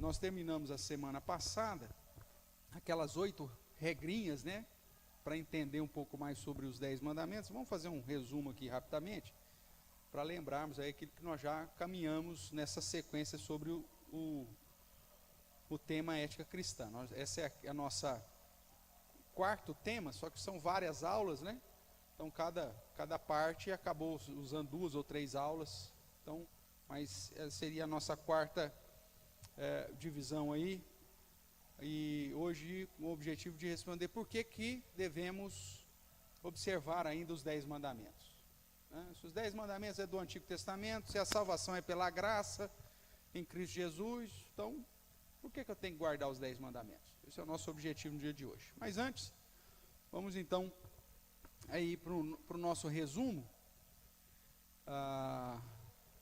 nós terminamos a semana passada aquelas 8 regrinhas, né? Para entender um pouco mais sobre os 10 mandamentos. Vamos fazer um resumo aqui rapidamente, para lembrarmos aí aquilo que nós já caminhamos nessa sequência sobre o tema ética cristã. Essa é a nossa quarto tema, só que são várias aulas, né? Então cada parte acabou usando 2 ou 3 aulas. Então, mas seria a nossa quarta divisão aí. E hoje com o objetivo de responder por que devemos observar ainda os 10 mandamentos. Né? Se os 10 mandamentos é do Antigo Testamento, se a salvação é pela graça em Cristo Jesus, então por que eu tenho que guardar os 10 mandamentos? Esse é o nosso objetivo no dia de hoje. Mas antes, vamos então aí para o nosso resumo.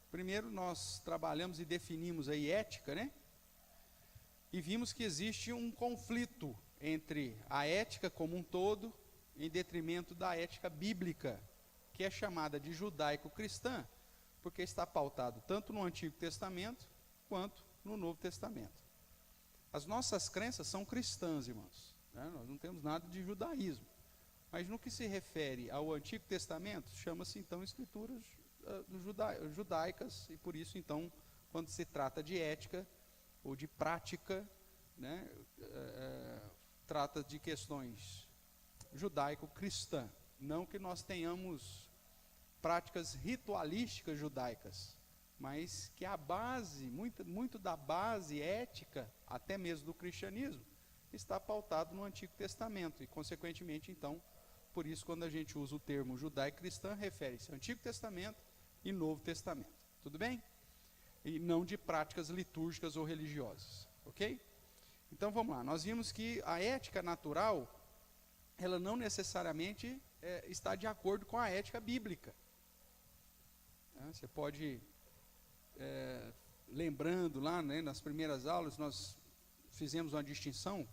Primeiro nós trabalhamos e definimos aí ética, né? E vimos que existe um conflito entre a ética como um todo, em detrimento da ética bíblica, que é chamada de judaico-cristã, porque está pautado tanto no Antigo Testamento quanto no Novo Testamento. As nossas crenças são cristãs, irmãos, né? Nós não temos nada de judaísmo, mas no que se refere ao Antigo Testamento, chama-se então escrituras judaicas, e por isso então, quando se trata de ética ou de prática, né, trata de questões judaico-cristã. Não que nós tenhamos práticas ritualísticas judaicas, mas que a base, muito da base ética, até mesmo do cristianismo, está pautado no Antigo Testamento. E consequentemente então, por isso quando a gente usa o termo judaico-cristã, refere-se ao Antigo Testamento e Novo Testamento. Tudo bem? E não de práticas litúrgicas ou religiosas, ok? Então vamos lá, nós vimos que a ética natural, ela não necessariamente está de acordo com a ética bíblica. Você pode, lembrando lá, né, nas primeiras aulas, nós fizemos uma distinção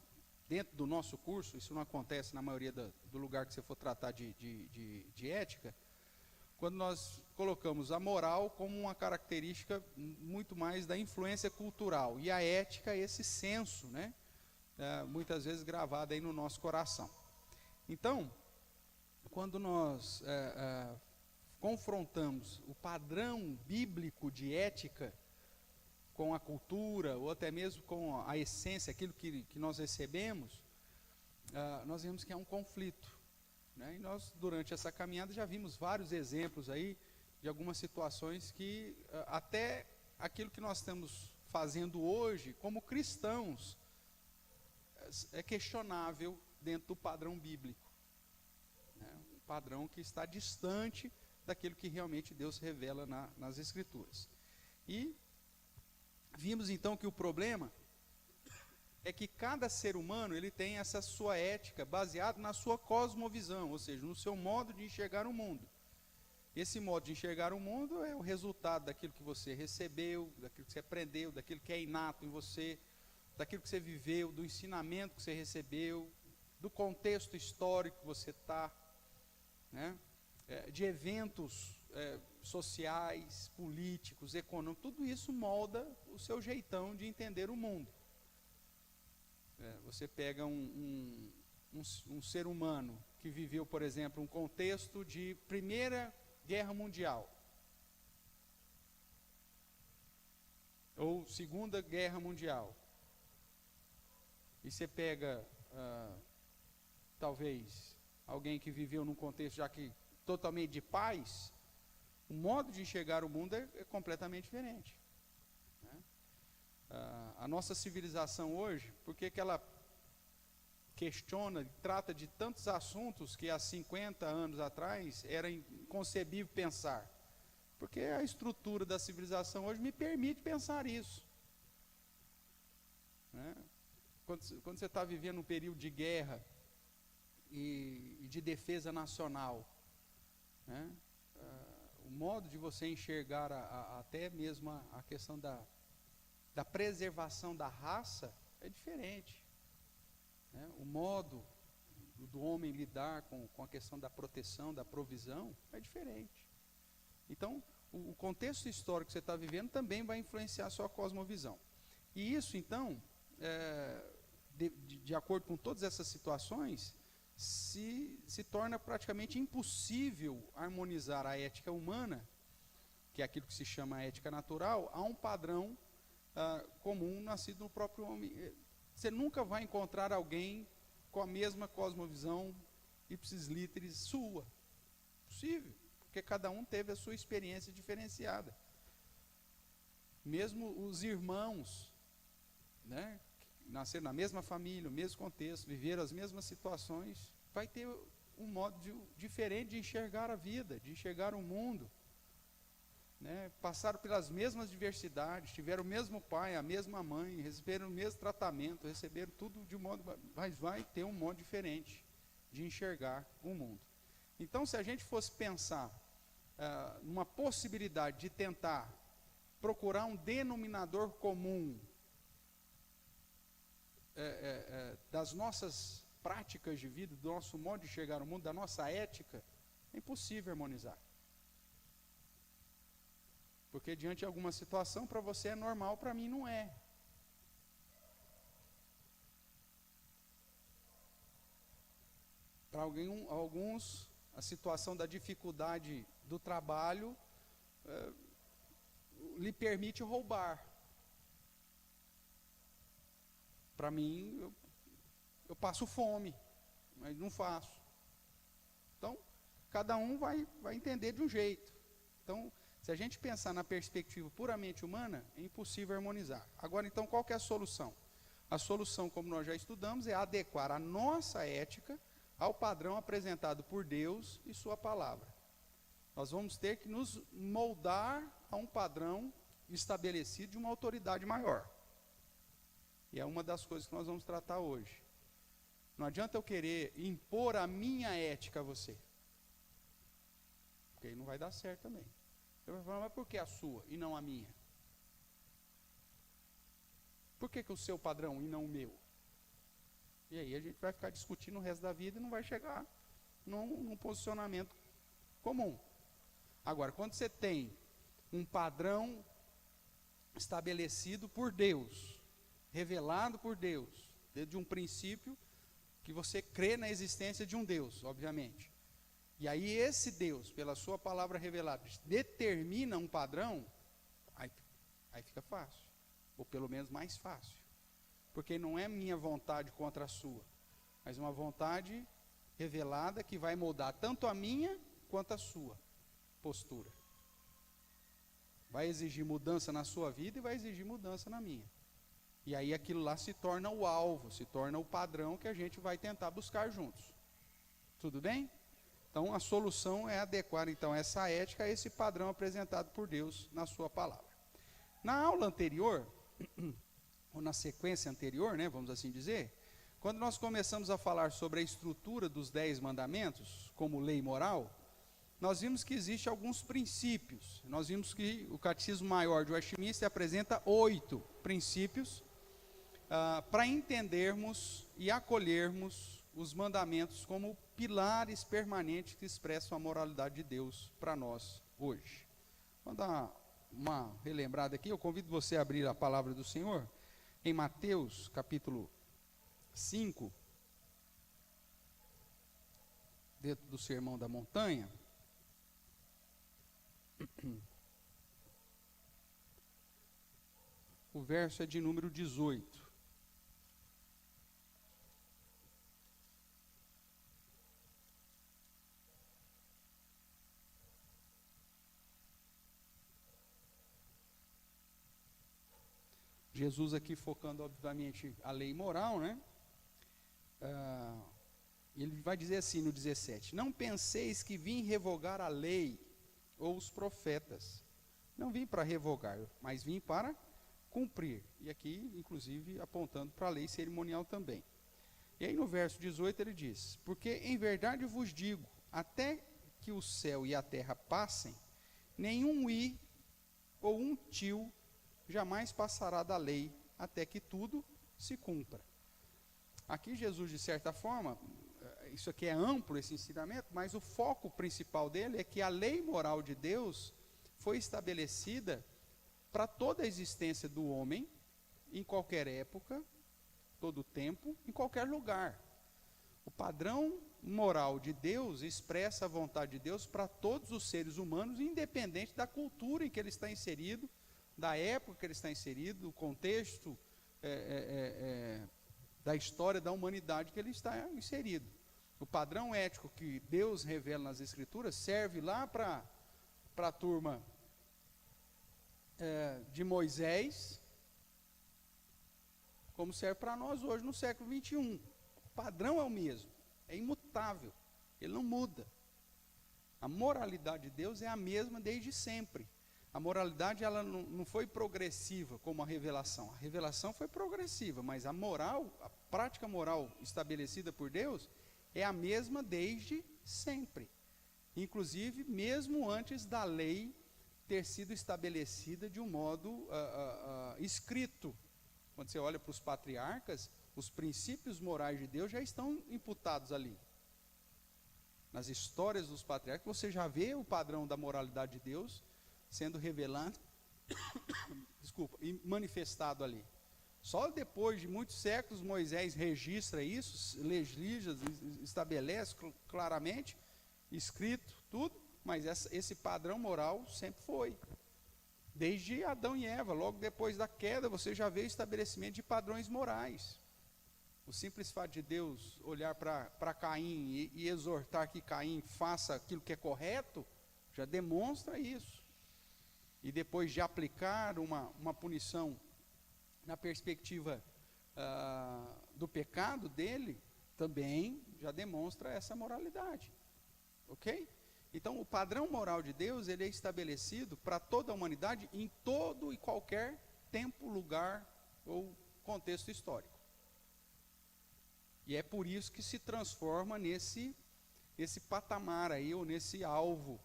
dentro do nosso curso, isso não acontece na maioria do lugar que você for tratar de ética, quando nós colocamos a moral como uma característica muito mais da influência cultural, e a ética esse senso, né, muitas vezes gravado aí no nosso coração. Então, quando nós confrontamos o padrão bíblico de ética com a cultura, ou até mesmo com a essência, aquilo que nós recebemos, nós vemos que é um conflito. Né? E nós, durante essa caminhada, já vimos vários exemplos aí de algumas situações que até aquilo que nós estamos fazendo hoje, como cristãos, é questionável dentro do padrão bíblico. Né? Um padrão que está distante daquilo que realmente Deus revela nas Escrituras. E vimos então que o problema é que cada ser humano ele tem essa sua ética baseada na sua cosmovisão, ou seja, no seu modo de enxergar o mundo. Esse modo de enxergar o mundo é o resultado daquilo que você recebeu, daquilo que você aprendeu, daquilo que é inato em você, daquilo que você viveu, do ensinamento que você recebeu, do contexto histórico que você está, né? De eventos sociais, políticos, econômicos, tudo isso molda o seu jeitão de entender o mundo. Você pega um ser humano que viveu, por exemplo, um contexto de Primeira Guerra Mundial, ou Segunda Guerra Mundial, e você pega, talvez, alguém que viveu num contexto já que totalmente de paz, o modo de enxergar o mundo é completamente diferente. A nossa civilização hoje, por que ela questiona, trata de tantos assuntos que há 50 anos atrás era inconcebível pensar? Porque a estrutura da civilização hoje me permite pensar isso. Né? Quando você está vivendo um período de guerra e de defesa nacional, né? O modo de você enxergar até mesmo a questão da preservação da raça é diferente. Né? O modo do homem lidar com a questão da proteção, da provisão, é diferente. Então, o contexto histórico que você está vivendo também vai influenciar a sua cosmovisão. E isso, então, de acordo com todas essas situações, se torna praticamente impossível harmonizar a ética humana, que é aquilo que se chama ética natural, a um padrão comum nascido no próprio homem. Você nunca vai encontrar alguém com a mesma cosmovisão ipsis literis sua. Possível, porque cada um teve a sua experiência diferenciada. Mesmo os irmãos, né, que nasceram na mesma família, no mesmo contexto, viveram as mesmas situações, vai ter um modo diferente de enxergar a vida, de enxergar o mundo. Né, passaram pelas mesmas diversidades, tiveram o mesmo pai, a mesma mãe, receberam o mesmo tratamento, receberam tudo de modo, mas vai ter um modo diferente de enxergar o mundo. Então, se a gente fosse pensar numa possibilidade de tentar procurar um denominador comum das nossas práticas de vida, do nosso modo de enxergar o mundo, da nossa ética, é impossível harmonizar. Porque diante de alguma situação, para você é normal, para mim não é. Para alguns, a situação da dificuldade do trabalho lhe permite roubar. Para mim, eu passo fome, mas não faço. Então, cada um vai entender de um jeito. Então, se a gente pensar na perspectiva puramente humana, é impossível harmonizar. Agora, então, qual que é a solução? A solução, como nós já estudamos, é adequar a nossa ética ao padrão apresentado por Deus e sua palavra. Nós vamos ter que nos moldar a um padrão estabelecido de uma autoridade maior. E é uma das coisas que nós vamos tratar hoje. Não adianta eu querer impor a minha ética a você. Porque aí não vai dar certo também. Eu vou falar, mas por que a sua e não a minha? Por que o seu padrão e não o meu? E aí a gente vai ficar discutindo o resto da vida e não vai chegar num posicionamento comum. Agora, quando você tem um padrão estabelecido por Deus, revelado por Deus, dentro de um princípio que você crê na existência de um Deus, obviamente. E aí esse Deus, pela sua palavra revelada, determina um padrão, aí fica fácil. Ou pelo menos mais fácil. Porque não é minha vontade contra a sua, mas uma vontade revelada que vai moldar tanto a minha quanto a sua postura. Vai exigir mudança na sua vida e vai exigir mudança na minha. E aí aquilo lá se torna o alvo, se torna o padrão que a gente vai tentar buscar juntos. Tudo bem? Então, a solução é adequar, então, essa ética a esse padrão apresentado por Deus na sua palavra. Na aula anterior, ou na sequência anterior, né, vamos assim dizer, quando nós começamos a falar sobre a estrutura dos 10 mandamentos, como lei moral, nós vimos que existem alguns princípios. Nós vimos que o Catecismo Maior de Westminster apresenta 8 princípios para entendermos e acolhermos os mandamentos como pilares permanentes que expressam a moralidade de Deus para nós hoje. Vamos dar uma relembrada aqui. Eu convido você a abrir a palavra do Senhor em Mateus capítulo 5, dentro do Sermão da Montanha. O verso é de número 18. Jesus aqui focando, obviamente, a lei moral, né? Ele vai dizer assim no 17: não penseis que vim revogar a lei ou os profetas. Não vim para revogar, mas vim para cumprir. E aqui, inclusive, apontando para a lei cerimonial também. E aí no verso 18 ele diz: porque em verdade vos digo, até que o céu e a terra passem, nenhum i ou um tio jamais passará da lei, até que tudo se cumpra. Aqui Jesus, de certa forma, isso aqui é amplo, esse ensinamento, mas o foco principal dele é que a lei moral de Deus foi estabelecida para toda a existência do homem, em qualquer época, todo tempo, em qualquer lugar. O padrão moral de Deus expressa a vontade de Deus para todos os seres humanos, independente da cultura em que ele está inserido, da época que ele está inserido, do contexto da história da humanidade que ele está inserido. O padrão ético que Deus revela nas Escrituras serve lá para a turma de Moisés, como serve para nós hoje no século 21. O padrão é o mesmo, é imutável, ele não muda. A moralidade de Deus é a mesma desde sempre. A moralidade ela não foi progressiva como a revelação foi progressiva, mas a moral, a prática moral estabelecida por Deus é a mesma desde sempre. Inclusive, mesmo antes da lei ter sido estabelecida de um modo escrito. Quando você olha para os patriarcas, os princípios morais de Deus já estão imputados ali. Nas histórias dos patriarcas, você já vê o padrão da moralidade de Deus sendo revelado, e manifestado ali. Só depois de muitos séculos, Moisés registra isso, legisla, estabelece claramente, escrito, tudo, mas esse padrão moral sempre foi. Desde Adão e Eva, logo depois da queda, você já vê o estabelecimento de padrões morais. O simples fato de Deus olhar para Caim e exortar que Caim faça aquilo que é correto, já demonstra isso. E depois de aplicar uma punição na perspectiva do pecado dele, também já demonstra essa moralidade. Ok? Então, o padrão moral de Deus, ele é estabelecido para toda a humanidade em todo e qualquer tempo, lugar ou contexto histórico. E é por isso que se transforma nesse patamar aí, ou nesse alvo,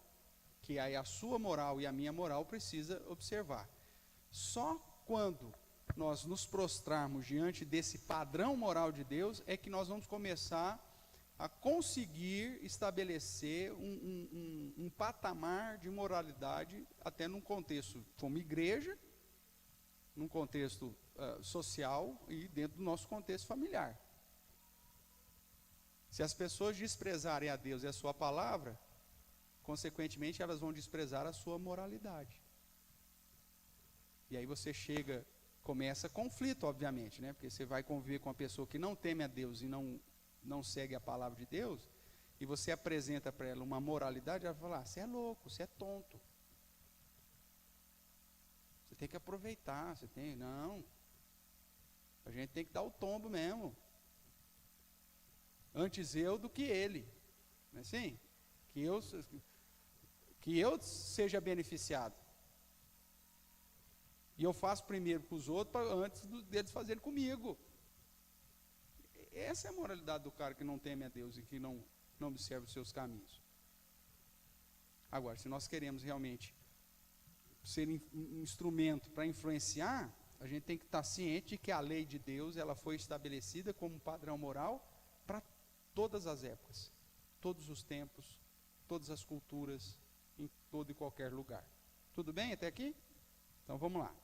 que aí a sua moral e a minha moral precisa observar. Só quando nós nos prostrarmos diante desse padrão moral de Deus, é que nós vamos começar a conseguir estabelecer um patamar de moralidade, até num contexto como igreja, num contexto social e dentro do nosso contexto familiar. Se as pessoas desprezarem a Deus e a sua palavra, consequentemente elas vão desprezar a sua moralidade. E aí você começa conflito, obviamente, né? Porque você vai conviver com uma pessoa que não teme a Deus e não segue a palavra de Deus, e você apresenta para ela uma moralidade, ela vai falar: você é louco, você é tonto. Você tem que aproveitar, não. A gente tem que dar o tombo mesmo. Antes eu do que ele. Não é assim? Que eu seja beneficiado. E eu faço primeiro com os outros, antes deles fazerem comigo. Essa é a moralidade do cara que não teme a Deus e que não observa os seus caminhos. Agora, se nós queremos realmente ser um instrumento para influenciar, a gente tem que estar ciente de que a lei de Deus ela foi estabelecida como padrão moral para todas as épocas, todos os tempos, todas as culturas, em todo e qualquer lugar. Tudo bem até aqui? Então vamos lá.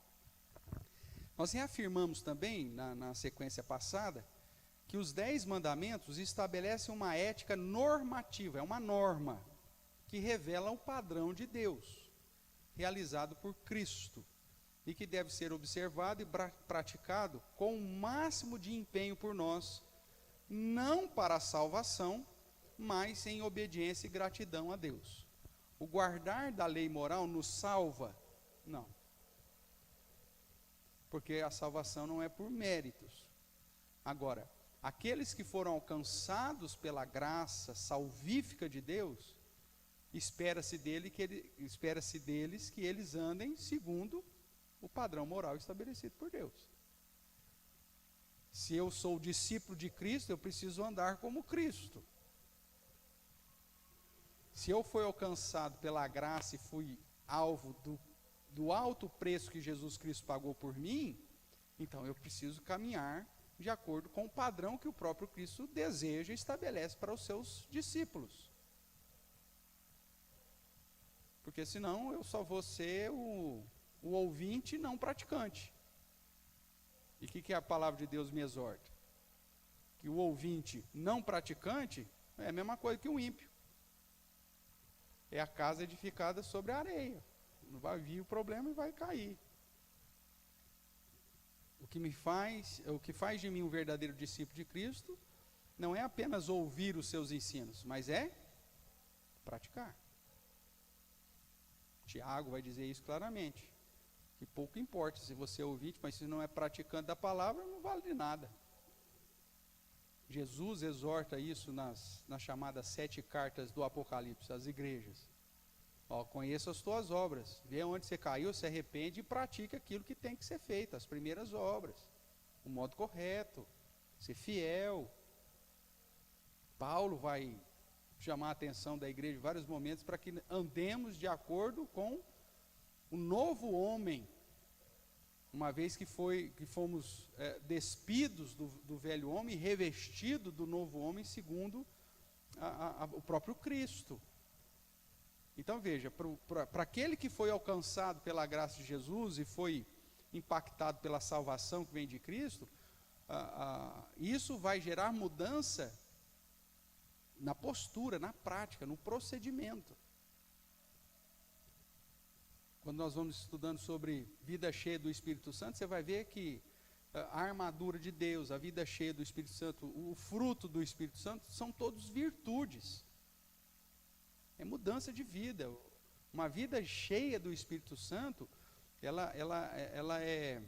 Nós reafirmamos também, na sequência passada, que os 10 mandamentos estabelecem uma ética normativa, é uma norma, que revela o padrão de Deus, realizado por Cristo, e que deve ser observado e praticado com o máximo de empenho por nós, não para a salvação, mas em obediência e gratidão a Deus. O guardar da lei moral nos salva? Não. Porque a salvação não é por méritos. Agora, aqueles que foram alcançados pela graça salvífica de Deus, espera-se deles que eles andem segundo o padrão moral estabelecido por Deus. Se eu sou discípulo de Cristo, eu preciso andar como Cristo. Se eu fui alcançado pela graça e fui alvo do alto preço que Jesus Cristo pagou por mim, então eu preciso caminhar de acordo com o padrão que o próprio Cristo deseja e estabelece para os seus discípulos. Porque senão eu só vou ser o ouvinte, não praticante. E o que a palavra de Deus me exorta? Que o ouvinte não praticante é a mesma coisa que o ímpio. É a casa edificada sobre a areia. Não vai vir o problema e vai cair. O que faz de mim um verdadeiro discípulo de Cristo não é apenas ouvir os seus ensinos, mas é praticar. Tiago vai dizer isso claramente, que pouco importa se você é ouvinte, mas se não é praticante da palavra, não vale de nada. Jesus exorta isso nas chamadas 7 cartas do Apocalipse, às igrejas. Conheça as tuas obras, vê onde você caiu, se arrepende e pratique aquilo que tem que ser feito, as primeiras obras, o modo correto, ser fiel. Paulo vai chamar a atenção da igreja em vários momentos para que andemos de acordo com o novo homem, uma vez que fomos despidos do velho homem, revestido do novo homem segundo o próprio Cristo. Então veja, para aquele que foi alcançado pela graça de Jesus e foi impactado pela salvação que vem de Cristo, isso vai gerar mudança na postura, na prática, no procedimento. Quando nós vamos estudando sobre vida cheia do Espírito Santo, você vai ver que a armadura de Deus, a vida cheia do Espírito Santo, o fruto do Espírito Santo, são todos virtudes. É mudança de vida. Uma vida cheia do Espírito Santo, ela é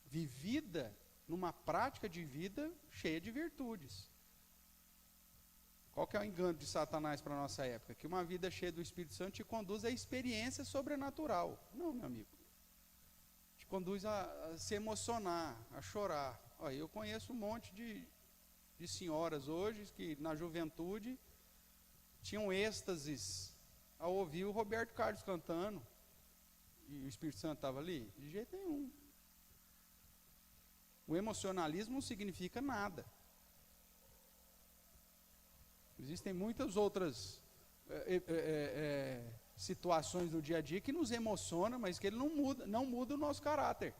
vivida numa prática de vida cheia de virtudes. Qual que é o engano de Satanás para a nossa época? Que uma vida cheia do Espírito Santo te conduz à experiência sobrenatural. Não, meu amigo. Te conduz a se emocionar, a chorar. Eu conheço um monte de senhoras hoje que na juventude tinham êxtases ao ouvir o Roberto Carlos cantando. E o Espírito Santo estava ali? De jeito nenhum. O emocionalismo não significa nada. Existem muitas outras situações do dia a dia que nos emocionam, mas que ele não muda o nosso caráter.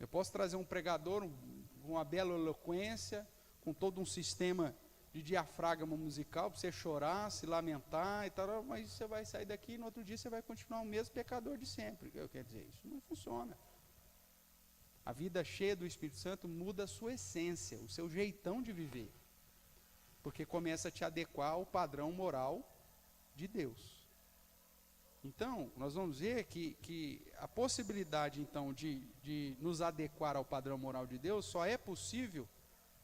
Eu posso trazer um pregador com uma bela eloquência, com todo um sistema de diafragma musical para você chorar, se lamentar e tal, mas você vai sair daqui e no outro dia você vai continuar o mesmo pecador de sempre. Quer dizer, isso não funciona. A vida cheia do Espírito Santo muda a sua essência, o seu jeitão de viver, porque começa a te adequar ao padrão moral de Deus. Então, nós vamos ver que a possibilidade, então, de nos adequar ao padrão moral de Deus só é possível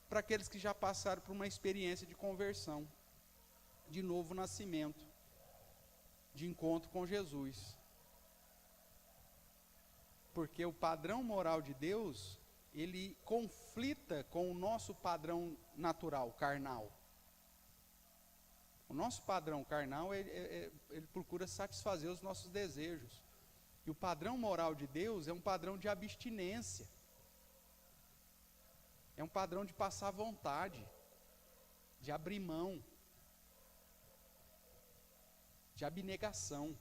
para aqueles que já passaram por uma experiência de conversão, de novo nascimento, de encontro com Jesus. Porque o padrão moral de Deus, ele conflita com o nosso padrão natural, carnal. O nosso padrão carnal, ele procura satisfazer os nossos desejos. E o padrão moral de Deus é um padrão de abstinência. É um padrão de passar vontade, de abrir mão, de abnegação.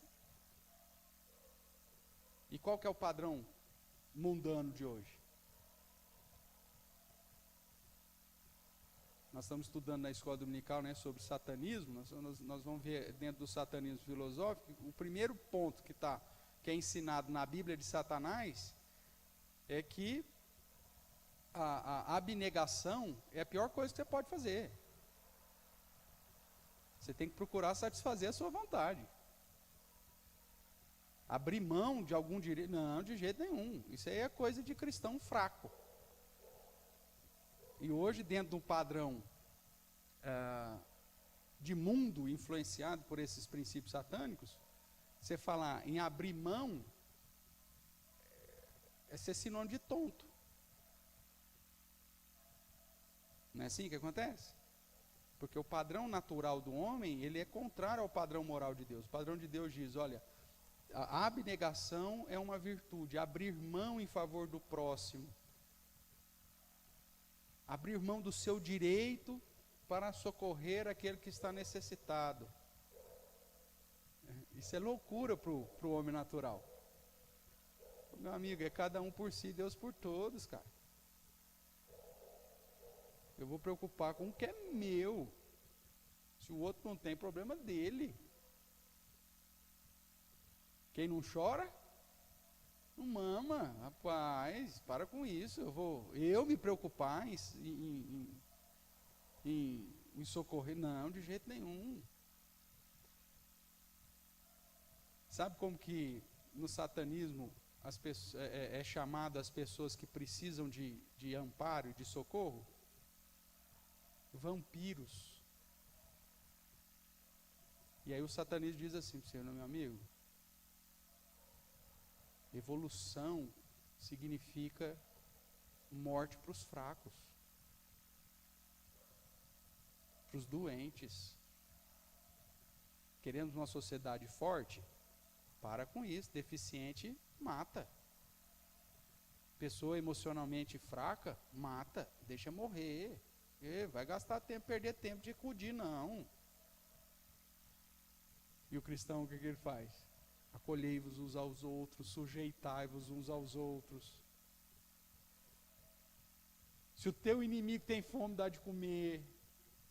E qual que é o padrão mundano de hoje? Nós estamos estudando na escola dominical, né, sobre satanismo. Nós vamos ver dentro do satanismo filosófico, o primeiro ponto que é ensinado na Bíblia de Satanás é que a abnegação é a pior coisa que você pode fazer. Você tem que procurar satisfazer a sua vontade. Abrir mão de algum direito? Não, de jeito nenhum. Isso aí é coisa de cristão fraco. E hoje, dentro de um padrão de mundo influenciado por esses princípios satânicos, você falar em abrir mão é ser sinônimo de tonto. Não é assim que acontece? Porque o padrão natural do homem, ele é contrário ao padrão moral de Deus. O padrão de Deus diz, olha, a abnegação é uma virtude, abrir mão em favor do próximo. Abrir mão do seu direito para socorrer aquele que está necessitado. Isso é loucura para o homem natural. Meu amigo, é cada um por si, Deus por todos, cara. Eu vou preocupar com o que é meu. Se o outro não tem, problema dele. Quem não chora, não mama. Rapaz, para com isso. Eu me preocupar em socorrer? Não, de jeito nenhum. Sabe como que no satanismo as pessoas, é chamado as pessoas que precisam de amparo e de socorro? Vampiros. E aí o satanismo diz assim para você, meu amigo, evolução significa morte para os fracos, para os doentes. Queremos uma sociedade forte? Para com isso, deficiente mata. Pessoa emocionalmente fraca, mata, deixa morrer. Vai gastar tempo, perder tempo de acudir, não. E o cristão, o que ele faz? Acolhei-vos uns aos outros, sujeitai-vos uns aos outros. Se o teu inimigo tem fome, dá de comer.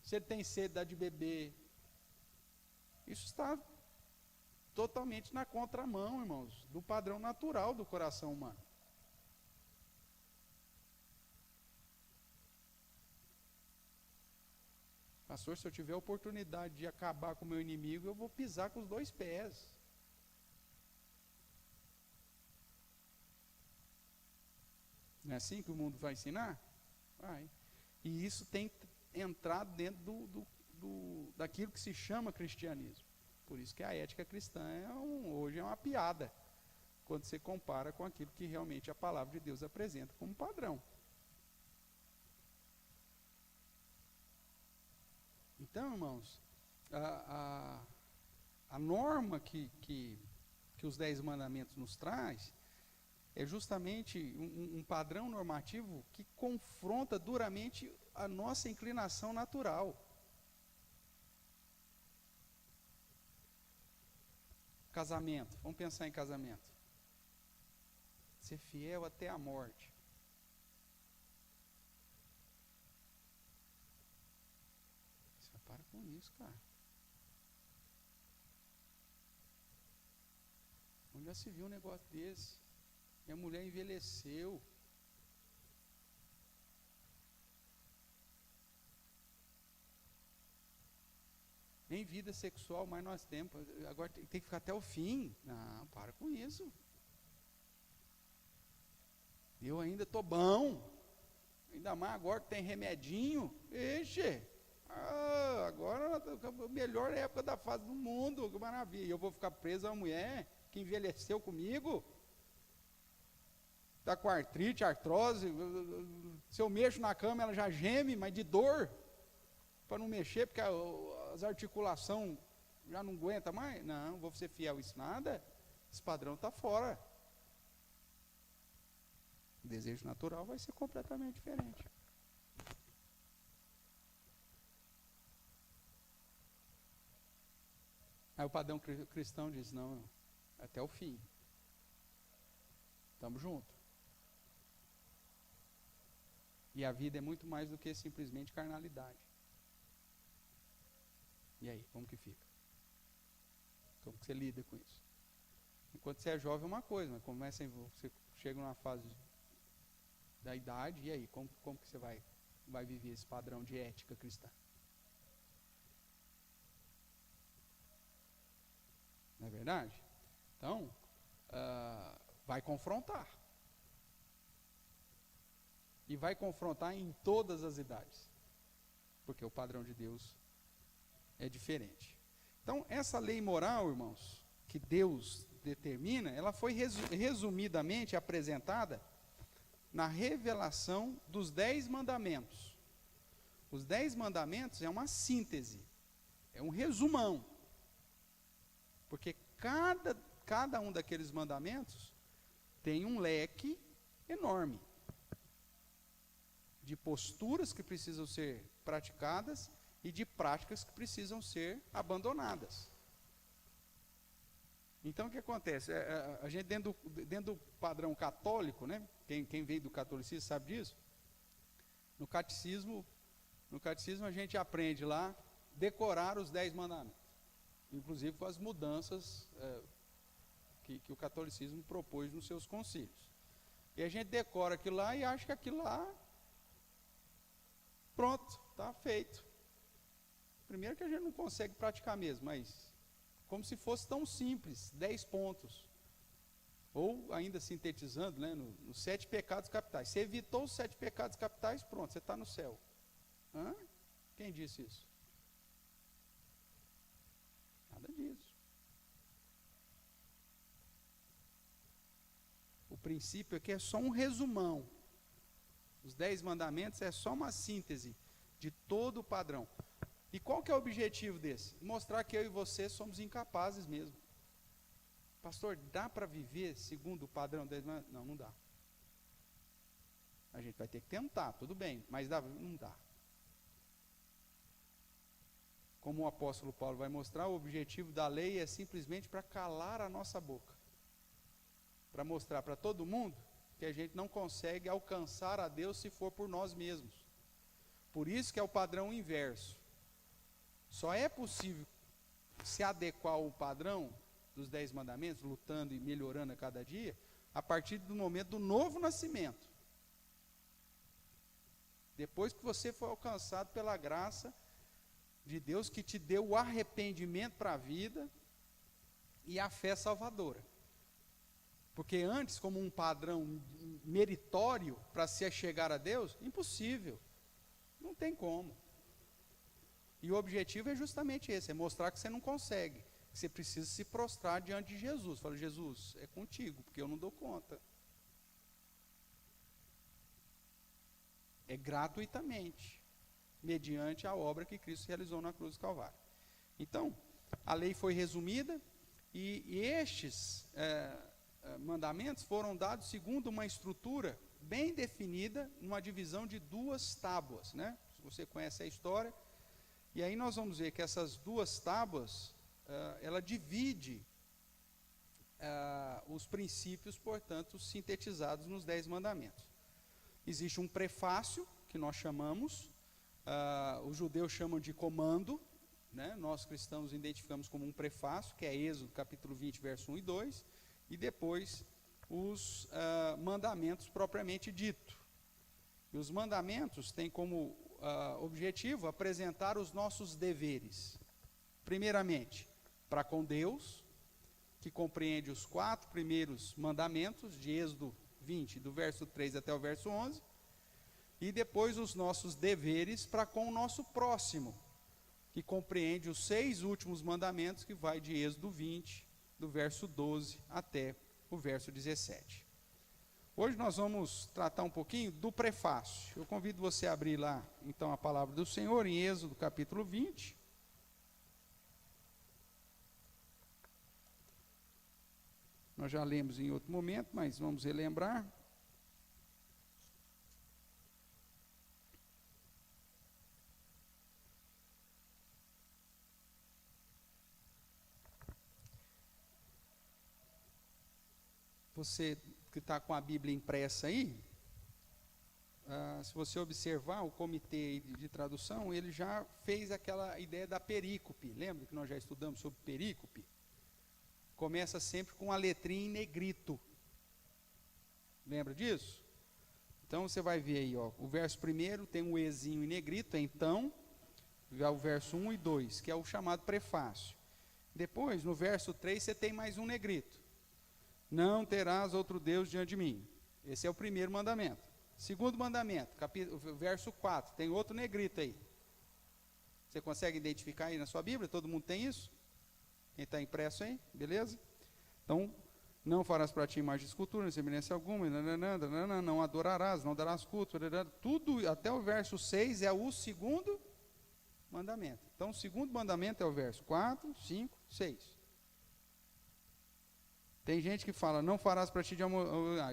Se ele tem sede, dá de beber. Isso está totalmente na contramão, irmãos, do padrão natural do coração humano. Pastor, se eu tiver a oportunidade de acabar com o meu inimigo, eu vou pisar com os 2 pés. Não é assim que o mundo vai ensinar? Vai. E isso tem entrado dentro daquilo que se chama cristianismo. Por isso que a ética cristã hoje é uma piada, quando você compara com aquilo que realmente a palavra de Deus apresenta como padrão. Então, irmãos, a norma que os 10 mandamentos nos traz é justamente um padrão normativo que confronta duramente a nossa inclinação natural. Casamento, vamos pensar em casamento. Ser fiel até a morte. Você para com isso, cara. Onde já se viu um negócio desse? Minha mulher envelheceu. Nem vida sexual mais nós temos. Agora tem que ficar até o fim. Não, para com isso. Eu ainda estou bom. Ainda mais agora que tem remedinho. Ixi, agora a melhor época da fase do mundo. Que maravilha. E eu vou ficar preso a uma mulher que envelheceu comigo. Está com artrite, artrose. Se eu mexo na cama, ela já geme, mas de dor. Para não mexer, porque as articulações já não aguentam mais. Não, vou ser fiel a isso nada. Esse padrão está fora. O desejo natural vai ser completamente diferente. Aí o padrão cristão diz, não, até o fim. Estamos juntos. E a vida é muito mais do que simplesmente carnalidade. E aí, como que fica? Como que você lida com isso? Enquanto você é jovem é uma coisa, mas você chega numa fase da idade, e aí, como que você vai viver esse padrão de ética cristã? Não é verdade? Então, vai confrontar. E vai confrontar em todas as idades. Porque o padrão de Deus é diferente. Então, essa lei moral, irmãos, que Deus determina, ela foi resumidamente apresentada na revelação dos 10 mandamentos. Os 10 mandamentos é uma síntese, é um resumão. Porque cada um daqueles mandamentos tem um leque enorme de posturas que precisam ser praticadas e de práticas que precisam ser abandonadas. Então, o que acontece? A gente, dentro do padrão católico, né? Quem veio do catolicismo sabe disso. No catecismo a gente aprende lá decorar os 10 mandamentos. Inclusive com as mudanças que o catolicismo propôs nos seus concílios. E a gente decora aquilo lá e acha que aquilo lá, pronto, está feito. Primeiro que a gente não consegue praticar mesmo, mas como se fosse tão simples, 10 pontos. Ou ainda sintetizando, né, nos 7 pecados capitais. Você evitou os 7 pecados capitais, pronto, você está no céu. Hã? Quem disse isso? Nada disso. O princípio aqui é só um resumão. Os 10 mandamentos é só uma síntese de todo o padrão. E qual que é o objetivo desse? Mostrar que eu e você somos incapazes mesmo. Pastor, dá para viver segundo o padrão 10 mandamentos? Não, não dá. A gente vai ter que tentar, tudo bem, mas não dá. Como o apóstolo Paulo vai mostrar, o objetivo da lei é simplesmente para calar a nossa boca. Para mostrar para todo mundo que a gente não consegue alcançar a Deus se for por nós mesmos. Por isso que é o padrão inverso. Só é possível se adequar ao padrão dos 10 mandamentos, lutando e melhorando a cada dia, a partir do momento do novo nascimento. Depois que você foi alcançado pela graça de Deus, que te deu o arrependimento para a vida e a fé salvadora. Porque antes, como um padrão meritório para se chegar a Deus, impossível. Não tem como. E o objetivo é justamente esse, é mostrar que você não consegue, que você precisa se prostrar diante de Jesus. Fala, Jesus, é contigo, porque eu não dou conta. É gratuitamente, mediante a obra que Cristo realizou na cruz do Calvário. Então, a lei foi resumida e estes mandamentos foram dados segundo uma estrutura bem definida, numa divisão de 2 tábuas, né? Se você conhece a história. E aí nós vamos ver que essas 2 tábuas, ela divide os princípios, portanto, sintetizados nos 10 mandamentos. Existe um prefácio, que nós chamamos, os judeus chamam de comando, né? Nós cristãos identificamos como um prefácio, que é Êxodo capítulo 20, verso 1 e 2, e depois os mandamentos propriamente dito. E os mandamentos têm como objetivo apresentar os nossos deveres. Primeiramente, para com Deus, que compreende os 4 primeiros mandamentos, de Êxodo 20, do verso 3 até o verso 11, e depois os nossos deveres para com o nosso próximo, que compreende os 6 últimos mandamentos, que vai de Êxodo 20, do verso 12 até o verso 17. Hoje nós vamos tratar um pouquinho do prefácio. Eu convido você a abrir lá, então, a palavra do Senhor, em Êxodo capítulo 20. Nós já lemos em outro momento, mas vamos relembrar. Você que está com a Bíblia impressa aí, se você observar o comitê de tradução, ele já fez aquela ideia da perícope. Lembra que nós já estudamos sobre perícope? Começa sempre com a letrinha em negrito. Lembra disso? Então você vai ver aí, ó, o verso primeiro tem um ezinho em negrito, então, já o verso 1 e 2, que é o chamado prefácio. Depois, no verso 3, você tem mais um negrito. Não terás outro Deus diante de mim. Esse é o primeiro mandamento. Segundo mandamento, verso 4, tem outro negrito aí. Você consegue identificar aí na sua Bíblia? Todo mundo tem isso? Quem está impresso aí? Beleza? Então, não farás para ti imagem de escultura, nem semelhança alguma, não adorarás, não darás culto, tudo até o verso 6 é o segundo mandamento. Então, o segundo mandamento é o verso 4, 5, 6. Tem gente que fala, não farás para ti de amor,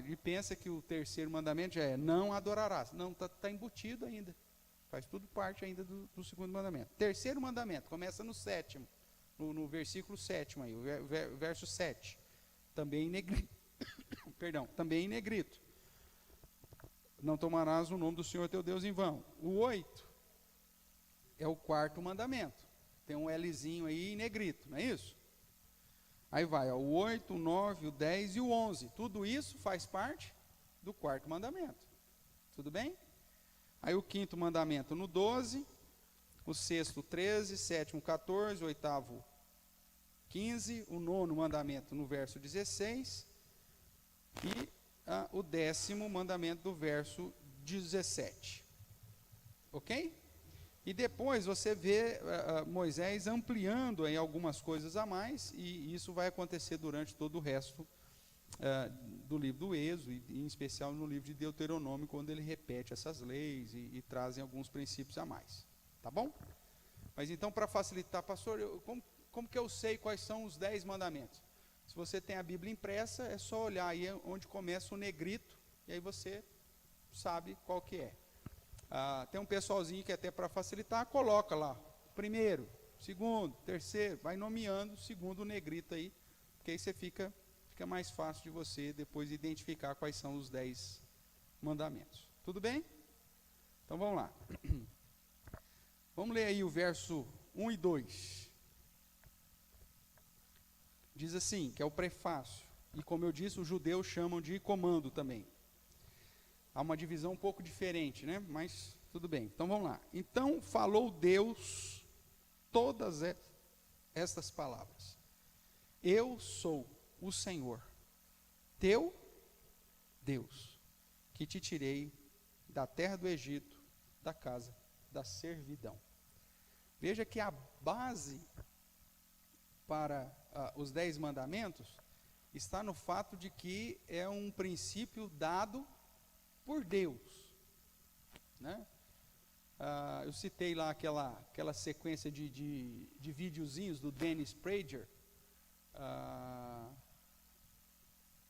e pensa que o terceiro mandamento já é, não adorarás. Não, está embutido ainda. Faz tudo parte ainda do segundo mandamento. Terceiro mandamento, começa no 7º, no versículo 7 aí, o verso 7. Também em negrito. Perdão, também em negrito. Não tomarás o nome do Senhor teu Deus em vão. O 8 é o quarto mandamento. Tem um Lzinho aí em negrito, não é isso? Aí vai, ó, o 8, o 9, o 10 e o 11. Tudo isso faz parte do quarto mandamento. Tudo bem? Aí o quinto mandamento no 12, o sexto 13, sétimo 14, o oitavo 15, o nono mandamento no verso 16 e o 10º mandamento do verso 17. Ok? E depois você vê Moisés ampliando em algumas coisas a mais, e isso vai acontecer durante todo o resto do livro do Êxodo, e em especial no livro de Deuteronômio, quando ele repete essas leis e trazem alguns princípios a mais. Tá bom? Mas então, para facilitar, pastor, como que eu sei quais são os 10 mandamentos? Se você tem a Bíblia impressa, é só olhar aí onde começa o negrito, e aí você sabe qual que é. Tem um pessoalzinho que até para facilitar, coloca lá, primeiro, segundo, terceiro, vai nomeando, segundo o negrito aí, porque aí você fica mais fácil de você depois identificar quais são os 10 mandamentos. Tudo bem? Então vamos lá. Vamos ler aí o verso 1 e 2. Diz assim, que é o prefácio, e como eu disse, os judeus chamam de comando também. Há uma divisão um pouco diferente, né? Mas tudo bem. Então vamos lá. Então falou Deus todas estas palavras. Eu sou o Senhor, teu Deus, que te tirei da terra do Egito, da casa da servidão. Veja que a base para os 10 mandamentos está no fato de que é um princípio dado por Deus, né? Eu citei lá aquela sequência de videozinhos do Dennis Prager,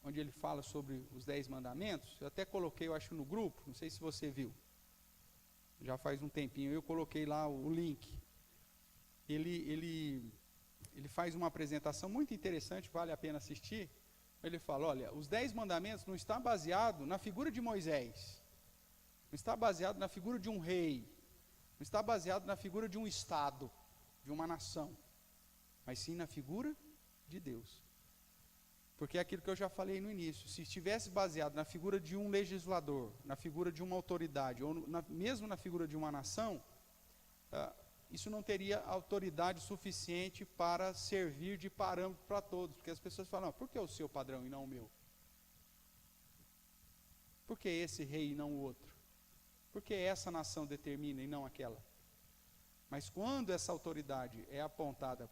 onde ele fala sobre os 10 mandamentos. Eu até coloquei, eu acho, no grupo, não sei se você viu, já faz um tempinho, eu coloquei lá o link. Ele faz uma apresentação muito interessante, vale a pena assistir. Ele fala, olha, os 10 mandamentos não está baseado na figura de Moisés, não está baseado na figura de um rei, não está baseado na figura de um estado, de uma nação, mas sim na figura de Deus. Porque é aquilo que eu já falei no início, se estivesse baseado na figura de um legislador, na figura de uma autoridade, ou mesmo na figura de uma nação, isso não teria autoridade suficiente para servir de parâmetro para todos, porque as pessoas falam, por que o seu padrão e não o meu? Por que esse rei e não o outro? Por que essa nação determina e não aquela? Mas quando essa autoridade é apontada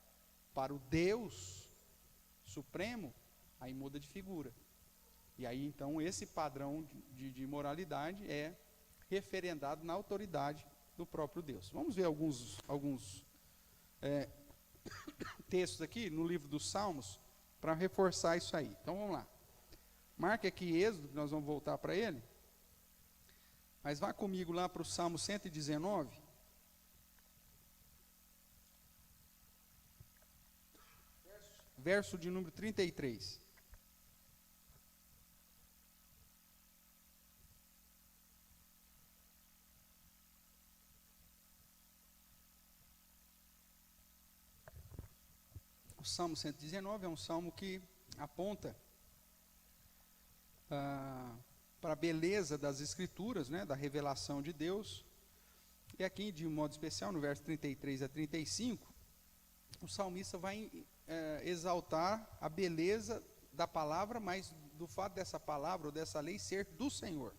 para o Deus Supremo, aí muda de figura. E aí então esse padrão de moralidade é referendado na autoridade do próprio Deus. Vamos ver alguns textos aqui no livro dos Salmos para reforçar isso aí. Então vamos lá. Marque aqui Êxodo, que nós vamos voltar para ele. Mas vá comigo lá para o Salmo 119. Verso de número 33. O Salmo 119 é um salmo que aponta para a beleza das Escrituras, né, da revelação de Deus. E aqui, de um modo especial, no verso 33 a 35, o salmista vai exaltar a beleza da palavra, mas do fato dessa palavra ou dessa lei ser do Senhor.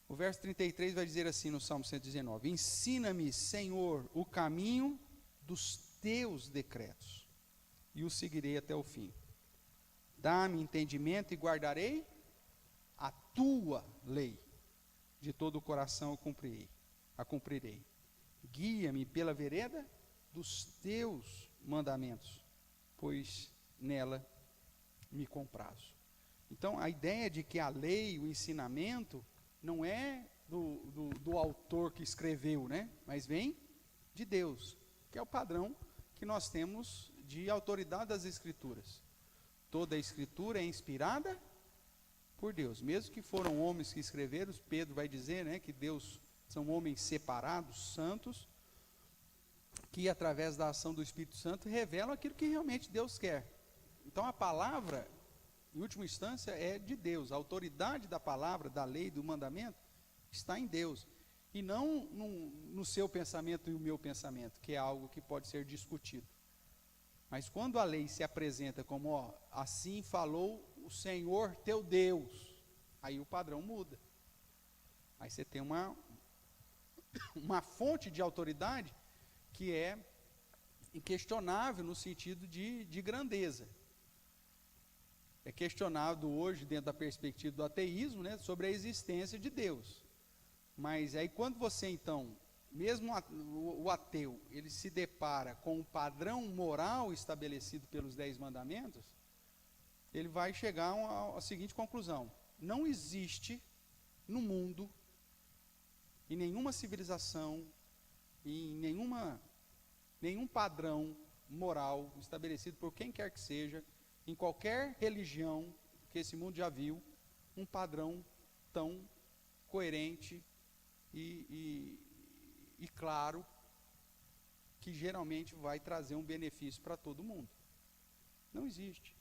O verso 33 vai dizer assim no Salmo 119: ensina-me, Senhor, o caminho dos teus decretos, e os seguirei até o fim. Dá-me entendimento e guardarei a tua lei. De todo o coração a cumprirei. Guia-me pela vereda dos teus mandamentos, pois nela me comprazo. Então, a ideia de que a lei, o ensinamento, não é do autor que escreveu, né? Mas vem de Deus. que é o padrão que nós temos de autoridade das Escrituras. Toda a Escritura é inspirada por Deus, mesmo que foram homens que escreveram. Pedro vai dizer, né, que Deus são homens separados, santos, que através da ação do Espírito Santo revelam aquilo que realmente Deus quer. Então a palavra, em última instância, é de Deus. A autoridade da palavra, da lei, do mandamento, está em Deus, e não no seu pensamento e o meu pensamento, que é algo que pode ser discutido. Mas quando a lei se apresenta como, ó, assim falou o Senhor teu Deus, aí o padrão muda. Aí você tem uma fonte de autoridade que é inquestionável no sentido de grandeza. É questionado hoje, dentro da perspectiva do ateísmo, né, sobre a existência de Deus. Mas aí quando você então, mesmo o ateu, ele se depara com o padrão moral estabelecido pelos 10 mandamentos, ele vai chegar à seguinte conclusão: não existe no mundo, em nenhuma civilização, em nenhum padrão moral estabelecido por quem quer que seja, em qualquer religião que esse mundo já viu, um padrão tão coerente e claro, que geralmente vai trazer um benefício para todo mundo. Não existe.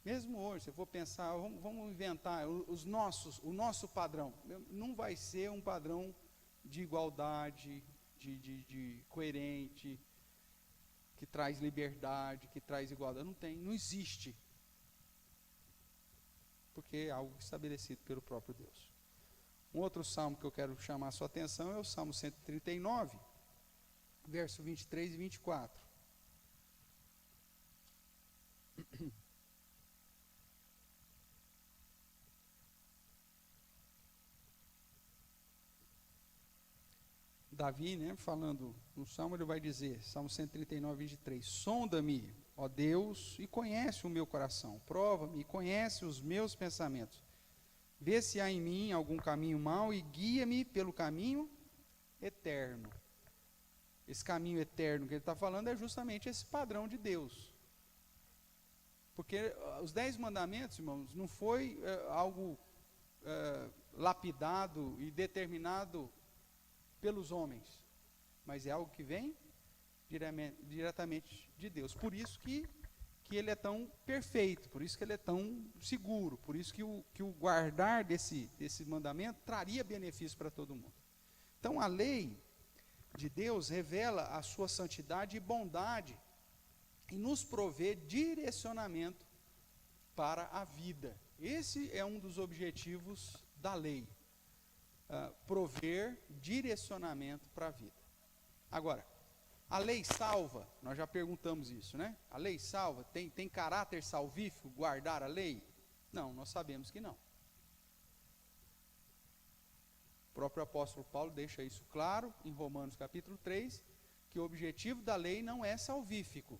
Mesmo hoje, se eu for pensar, vamos inventar o nosso padrão, não vai ser um padrão de igualdade, de coerente, que traz liberdade, que traz igualdade. Não existe. Porque é algo estabelecido pelo próprio Deus. Um outro salmo que eu quero chamar a sua atenção é o Salmo 139, verso 23 e 24. Davi, né, falando no Salmo, ele vai dizer, Salmo 139, 23, sonda-me, ó Deus, e conhece o meu coração, prova-me e conhece os meus pensamentos, vê se há em mim algum caminho mau e guia-me pelo caminho eterno. Esse caminho eterno que ele está falando é justamente esse padrão de Deus. Porque os 10 mandamentos, irmãos, não foi algo lapidado e determinado pelos homens, mas é algo que vem diretamente de Deus. Por isso que ele é tão perfeito, por isso que ele é tão seguro, por isso que o guardar desse mandamento traria benefício para todo mundo. Então a lei de Deus revela a sua santidade e bondade e nos provê direcionamento para a vida. Esse é um dos objetivos da lei. Prover direcionamento para a vida. Agora, a lei salva? Nós já perguntamos isso, né? A lei salva? Tem caráter salvífico guardar a lei? Não, nós sabemos que não. O próprio apóstolo Paulo deixa isso claro em Romanos capítulo 3, que o objetivo da lei não é salvífico,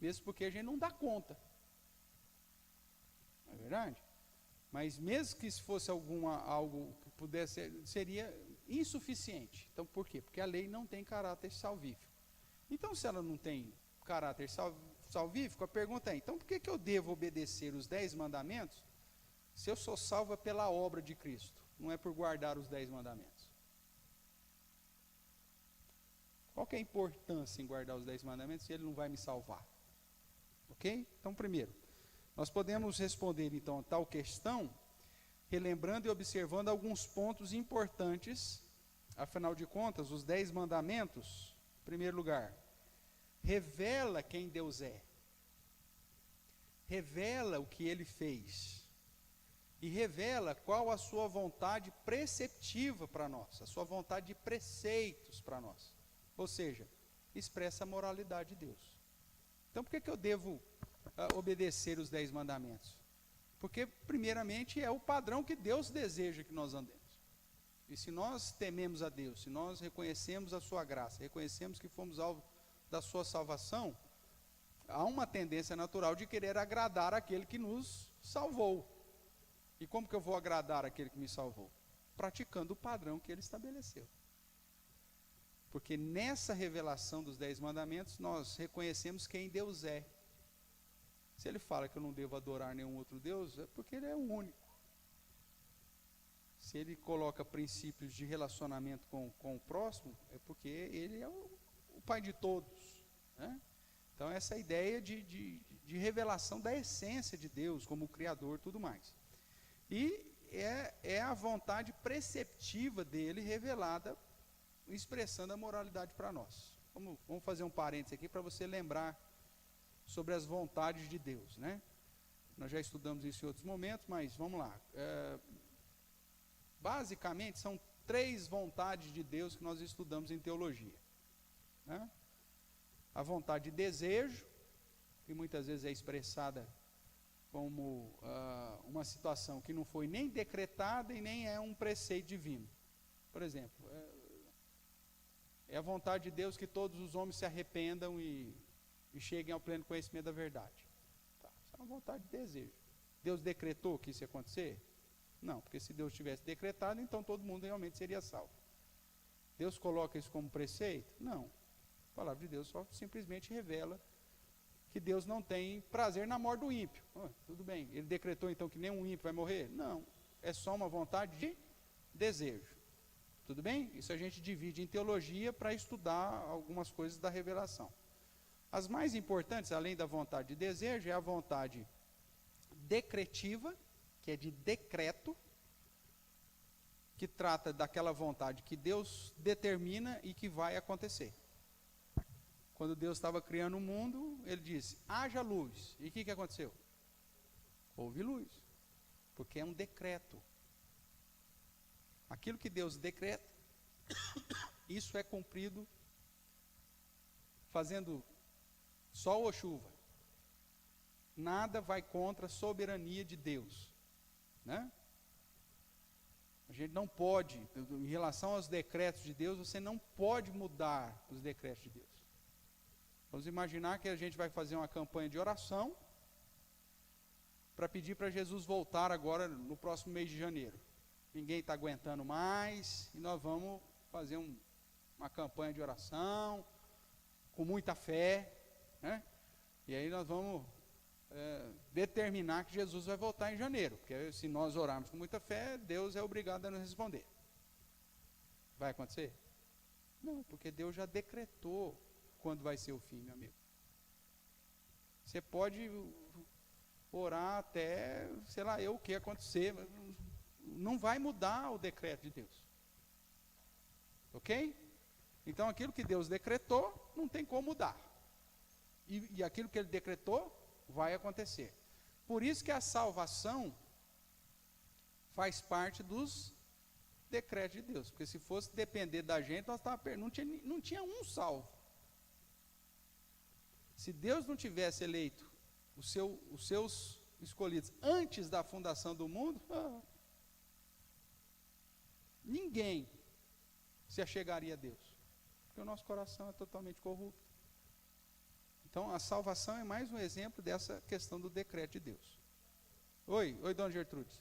mesmo porque a gente não dá conta. Não é verdade? Mas mesmo que se fosse algo que pudesse, seria insuficiente. Então, por quê? Porque a lei não tem caráter salvífico. Então, se ela não tem caráter salvífico, a pergunta é, então por que eu devo obedecer os 10 mandamentos se eu sou salvo pela obra de Cristo? Não é por guardar os 10 mandamentos. Qual que é a importância em guardar os 10 mandamentos se ele não vai me salvar? Ok? Então, primeiro, nós podemos responder, então, a tal questão, relembrando e observando alguns pontos importantes. Afinal de contas, os 10 mandamentos, em primeiro lugar, revela quem Deus é, revela o que Ele fez, e revela qual a sua vontade preceptiva para nós, a sua vontade de preceitos para nós. Ou seja, expressa a moralidade de Deus. Então, por que eu devo obedecer os 10 mandamentos? Porque, primeiramente, é o padrão que Deus deseja que nós andemos. E se nós tememos a Deus, se nós reconhecemos a sua graça, reconhecemos que fomos alvo da sua salvação, há uma tendência natural de querer agradar aquele que nos salvou. E como que eu vou agradar aquele que me salvou? praticando o padrão que ele estabeleceu. Porque nessa revelação dos 10 mandamentos, nós reconhecemos quem Deus é. Se ele fala que eu não devo adorar nenhum outro Deus, é porque ele é o único. Se ele coloca princípios de relacionamento com o próximo, é porque ele é o Pai de todos, né? Então essa é a ideia de revelação da essência de Deus como Criador e tudo mais. E é a vontade preceptiva dele revelada, expressando a moralidade para nós. Vamos fazer um parênteses aqui para você lembrar sobre as vontades de Deus, né? Nós já estudamos isso em outros momentos, mas vamos lá. Basicamente, são 3 vontades de Deus que nós estudamos em teologia, né? A vontade de desejo, que muitas vezes é expressada como uma situação que não foi nem decretada e nem é um preceito divino. Por exemplo, é a vontade de Deus que todos os homens se arrependam e cheguem ao pleno conhecimento da verdade. Tá, isso é uma vontade de desejo. Deus decretou que isso ia acontecer? Não, porque se Deus tivesse decretado, então todo mundo realmente seria salvo. Deus coloca isso como preceito? Não. A palavra de Deus só simplesmente revela que Deus não tem prazer na morte do ímpio. Tudo bem, ele decretou então que nenhum ímpio vai morrer? Não, é só uma vontade de desejo. Tudo bem? Isso a gente divide em teologia para estudar algumas coisas da revelação. As mais importantes, além da vontade de desejo, é a vontade decretiva, que é de decreto, que trata daquela vontade que Deus determina e que vai acontecer. Quando Deus estava criando o mundo, ele disse, haja luz. E o que aconteceu? Houve luz, porque é um decreto. Aquilo que Deus decreta, isso é cumprido fazendo sol ou chuva. Nada vai contra a soberania de Deus, né? A gente não pode, em relação aos decretos de Deus, você não pode mudar os decretos de Deus. Vamos imaginar que a gente vai fazer uma campanha de oração para pedir para Jesus voltar agora no próximo mês de janeiro. Ninguém está aguentando mais e nós vamos fazer uma campanha de oração com muita fé, né? E aí nós vamos determinar que Jesus vai voltar em janeiro, porque se nós orarmos com muita fé, Deus é obrigado a nos responder. Vai acontecer? Não, porque Deus já decretou quando vai ser o fim, meu amigo. Você pode orar até, sei lá, o que acontecer, não vai mudar o decreto de Deus. Ok? Então aquilo que Deus decretou, não tem como mudar. E aquilo que ele decretou, vai acontecer. Por isso que a salvação faz parte dos decretos de Deus. Porque se fosse depender da gente, nós não tinha um salvo. Se Deus não tivesse eleito os seus escolhidos antes da fundação do mundo, ninguém se achegaria a Deus. Porque o nosso coração é totalmente corrupto. Então, a salvação é mais um exemplo dessa questão do decreto de Deus. Oi, dona Gertrudes.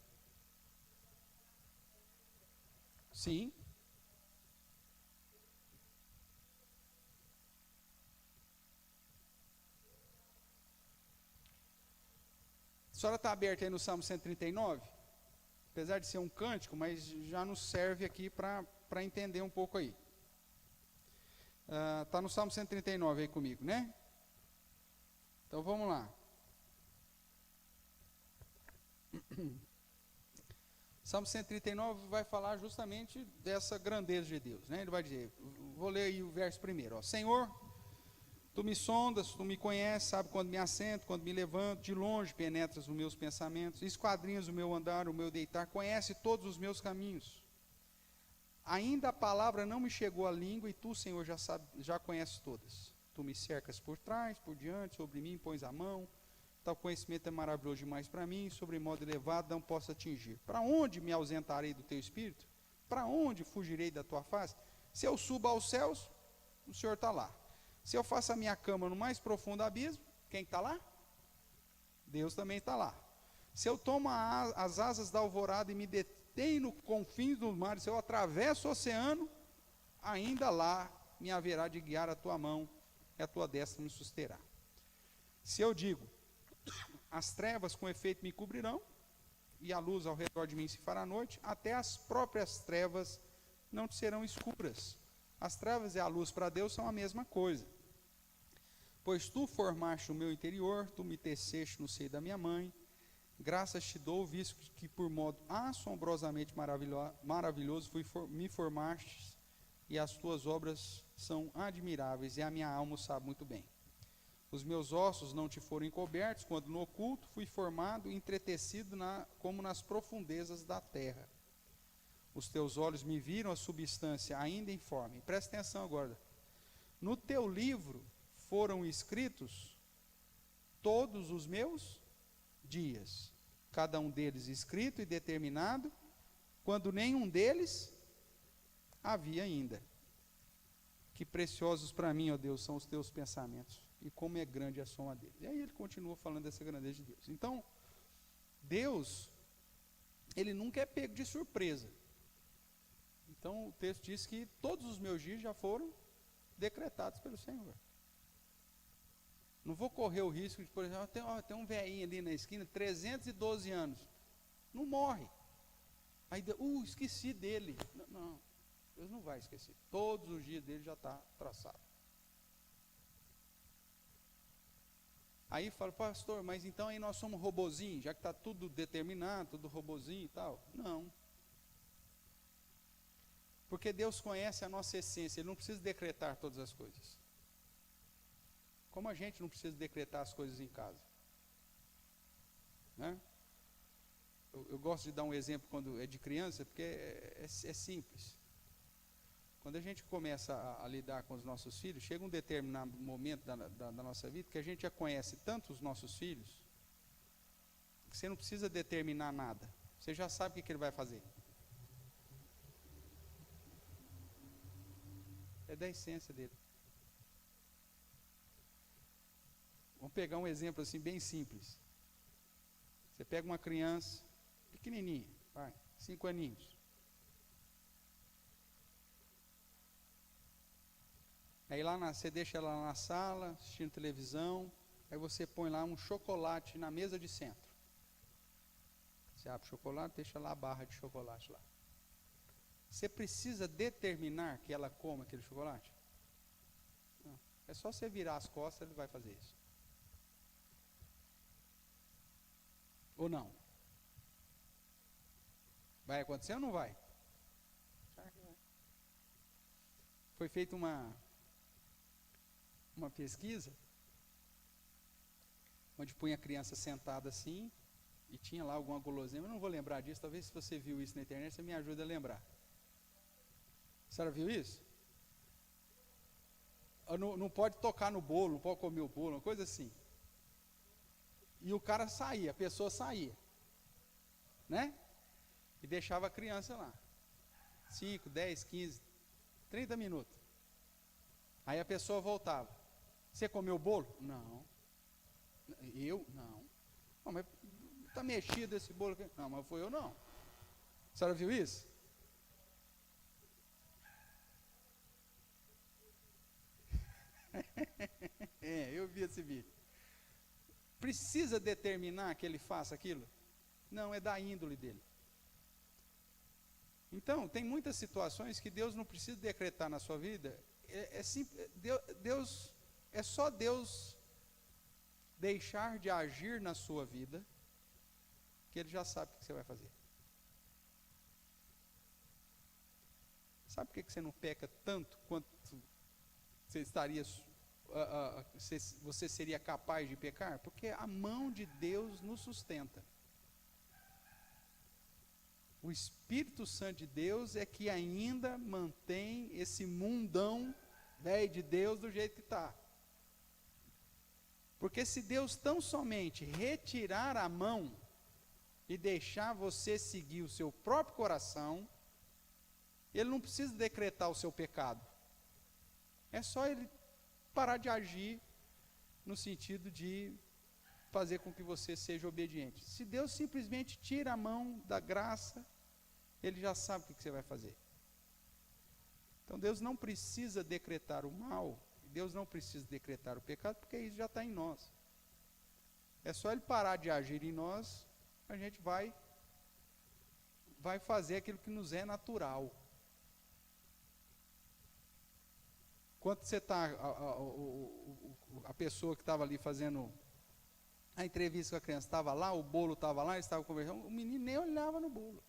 Sim. A senhora está aberta aí no Salmo 139? Apesar de ser um cântico, mas já nos serve aqui para entender um pouco aí. Está no Salmo 139 aí comigo, né? Então vamos lá. Salmo 139 vai falar justamente dessa grandeza de Deus, né? Ele vai dizer, vou ler aí o verso primeiro, ó. Senhor, tu me sondas, tu me conheces, sabe quando me assento, quando me levanto, de longe penetras os meus pensamentos, esquadrinhas o meu andar, o meu deitar, conhece todos os meus caminhos. Ainda a palavra não me chegou à língua e tu, Senhor, já conheces todas. Tu me cercas por trás, por diante, sobre mim pões a mão. Tal conhecimento é maravilhoso demais para mim, sobre modo elevado não posso atingir. Para onde me ausentarei do teu espírito? Para onde fugirei da tua face? Se eu subo aos céus, o Senhor está lá. Se eu faço a minha cama no mais profundo abismo, quem está lá? Deus também está lá. Se eu tomo as asas da alvorada e me deitei no confins dos mares, se eu atravesso o oceano, ainda lá me haverá de guiar a tua mão, e a tua destra me susterá. Se eu digo, as trevas com efeito me cobrirão, e a luz ao redor de mim se fará noite, até as próprias trevas não te serão escuras. As trevas e a luz para Deus são a mesma coisa. Pois tu formaste o meu interior, tu me teceste no seio da minha mãe, graças te dou, visto que por modo assombrosamente maravilhoso me formaste, e as tuas obras são admiráveis, e a minha alma o sabe muito bem. Os meus ossos não te foram encobertos, quando no oculto fui formado e entretecido como nas profundezas da terra. Os teus olhos me viram a substância ainda informe. Presta atenção agora. No teu livro foram escritos todos os meus dias, cada um deles escrito e determinado, quando nenhum deles havia ainda. Que preciosos para mim, ó Deus, são os teus pensamentos, e como é grande a soma deles. E aí ele continua falando dessa grandeza de Deus. Então, Deus, ele nunca é pego de surpresa. Então, o texto diz que todos os meus dias já foram decretados pelo Senhor. Não vou correr o risco de, por exemplo, tem um velhinho ali na esquina, 312 anos, não morre. Aí, esqueci dele. Não, Deus não vai esquecer. Todos os dias dele já está traçado. Aí fala, pastor, mas então aí nós somos robozinho, já que está tudo determinado, tudo robozinho e tal. Não. Porque Deus conhece a nossa essência, Ele não precisa decretar todas as coisas. Como a gente não precisa decretar as coisas em casa. Né? Eu gosto de dar um exemplo quando é de criança, porque é simples. Quando a gente começa a lidar com os nossos filhos, chega um determinado momento da nossa vida, que a gente já conhece tanto os nossos filhos, que você não precisa determinar nada. Você já sabe o que ele vai fazer. É da essência dele. Vamos pegar um exemplo assim bem simples. Você pega uma criança pequenininha, 5 aninhos. Aí você deixa ela na sala, assistindo televisão, aí você põe lá um chocolate na mesa de centro. Você abre o chocolate, deixa lá a barra de chocolate lá. Você precisa determinar que ela coma aquele chocolate? Não. É só você virar as costas, ele vai fazer isso. Ou não? Vai acontecer ou não vai? Foi feita uma pesquisa, onde punha a criança sentada assim, e tinha lá alguma guloseima, eu não vou lembrar disso, talvez se você viu isso na internet, você me ajuda a lembrar. A senhora viu isso? Não pode tocar no bolo, não pode comer o bolo, uma coisa assim. E o cara saía, a pessoa saía, né? E deixava a criança lá, 5, 10, 15, 30 minutos. Aí a pessoa voltava. Você comeu o bolo? Não. Eu? Não. Não, mas está mexido esse bolo aqui. Não, mas foi eu não. A senhora viu isso? Eu vi esse vídeo. Precisa determinar que ele faça aquilo? Não, é da índole dele. Então, tem muitas situações que Deus não precisa decretar na sua vida. Deus, é só Deus deixar de agir na sua vida, que Ele já sabe o que você vai fazer. Sabe por que você não peca tanto quanto você estaria, você seria capaz de pecar? Porque a mão de Deus nos sustenta. O Espírito Santo de Deus é que ainda mantém esse mundão velho de Deus do jeito que está. Porque se Deus tão somente retirar a mão e deixar você seguir o seu próprio coração, Ele não precisa decretar o seu pecado. É só Ele parar de agir no sentido de fazer com que você seja obediente. Se Deus simplesmente tira a mão da graça Ele já sabe o que você vai fazer. Então Deus não precisa decretar o mal, Deus não precisa decretar o pecado, porque isso já está em nós. É só Ele parar de agir em nós, a gente vai fazer aquilo que nos é natural. Quando você está, a pessoa que estava ali fazendo a entrevista com a criança estava lá, o bolo estava lá, eles estavam conversando, o menino nem olhava no bolo.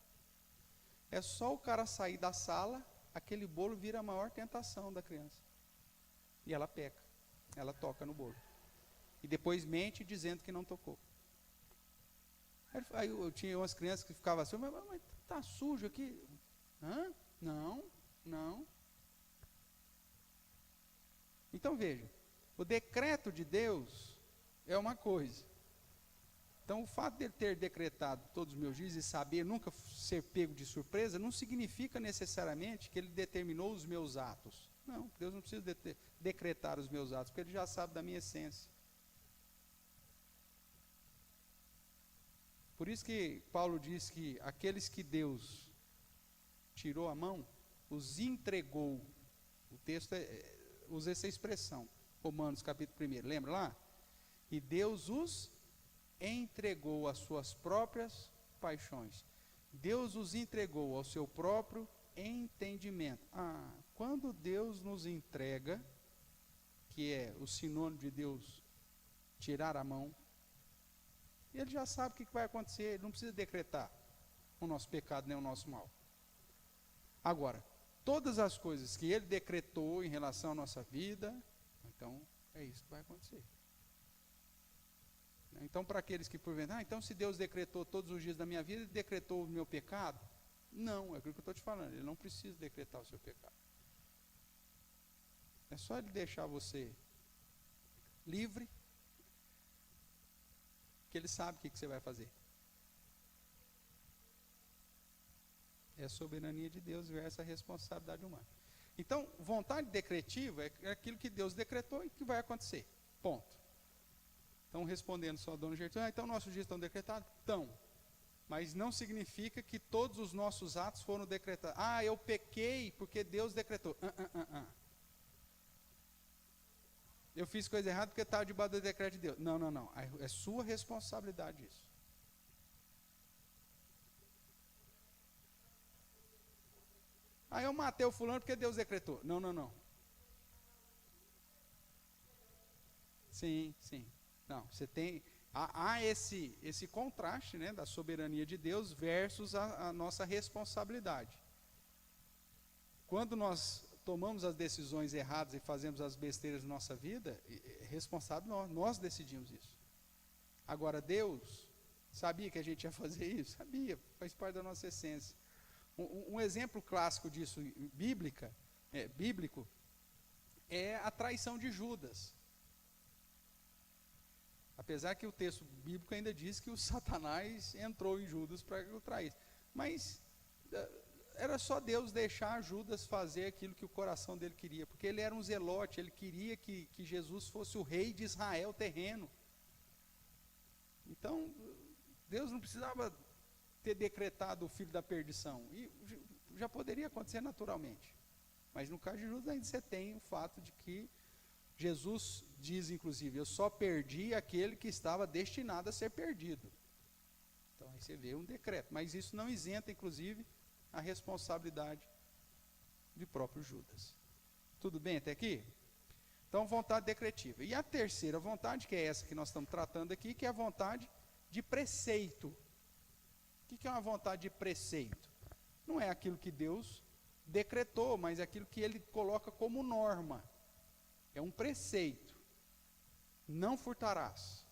É só o cara sair da sala, aquele bolo vira a maior tentação da criança. E ela peca, ela toca no bolo. E depois mente dizendo que não tocou. Aí eu tinha umas crianças que ficavam assim, mas está sujo aqui. Hã? Não. Então veja, o decreto de Deus é uma coisa. Então o fato de ele ter decretado todos os meus dias e saber nunca ser pego de surpresa, não significa necessariamente que ele determinou os meus atos. Não, Deus não precisa decretar os meus atos, porque ele já sabe da minha essência. Por isso que Paulo diz que aqueles que Deus tirou a mão, os entregou. O texto usa essa expressão, Romanos capítulo 1, lembra lá? E Deus os entregou às suas próprias paixões. Deus os entregou ao seu próprio entendimento. Quando Deus nos entrega, que é o sinônimo de Deus tirar a mão, Ele já sabe o que vai acontecer, Ele não precisa decretar o nosso pecado nem o nosso mal. Agora, todas as coisas que Ele decretou em relação à nossa vida, então é isso que vai acontecer. Então, para aqueles que porventura, então se Deus decretou todos os dias da minha vida, Ele decretou o meu pecado? Não, é aquilo que eu estou te falando, Ele não precisa decretar o seu pecado. É só Ele deixar você livre, que Ele sabe o que você vai fazer. É a soberania de Deus versus a responsabilidade humana. Então, vontade decretiva é aquilo que Deus decretou e que vai acontecer. Ponto. Então, respondendo só a dona Gertrude, então nossos dias estão decretados? Estão. Mas não significa que todos os nossos atos foram decretados. Eu pequei porque Deus decretou. Eu fiz coisa errada porque estava debaixo do decreto de Deus. Não. É sua responsabilidade isso. Eu matei o fulano porque Deus decretou. Não. Sim. Não, você tem... Há esse contraste, né, da soberania de Deus versus a nossa responsabilidade. Quando nós tomamos as decisões erradas e fazemos as besteiras na nossa vida, é responsável nós decidimos isso. Agora, Deus sabia que a gente ia fazer isso? Sabia, faz parte da nossa essência. Um exemplo clássico disso, bíblico, é a traição de Judas. Apesar que o texto bíblico ainda diz que o Satanás entrou em Judas para o trair. Mas era só Deus deixar Judas fazer aquilo que o coração dele queria, porque ele era um zelote, ele queria que Jesus fosse o rei de Israel terreno. Então, Deus não precisava ter decretado o filho da perdição, e já poderia acontecer naturalmente. Mas no caso de Judas ainda você tem o fato de que Jesus diz, inclusive, eu só perdi aquele que estava destinado a ser perdido. Então aí você vê um decreto, mas isso não isenta, inclusive, a responsabilidade de próprio Judas. Tudo bem até aqui? Então, vontade decretiva. E a terceira vontade, que é essa que nós estamos tratando aqui, que é a vontade de preceito. O que é uma vontade de preceito? Não é aquilo que Deus decretou, mas é aquilo que Ele coloca como norma. É um preceito. Não furtarás.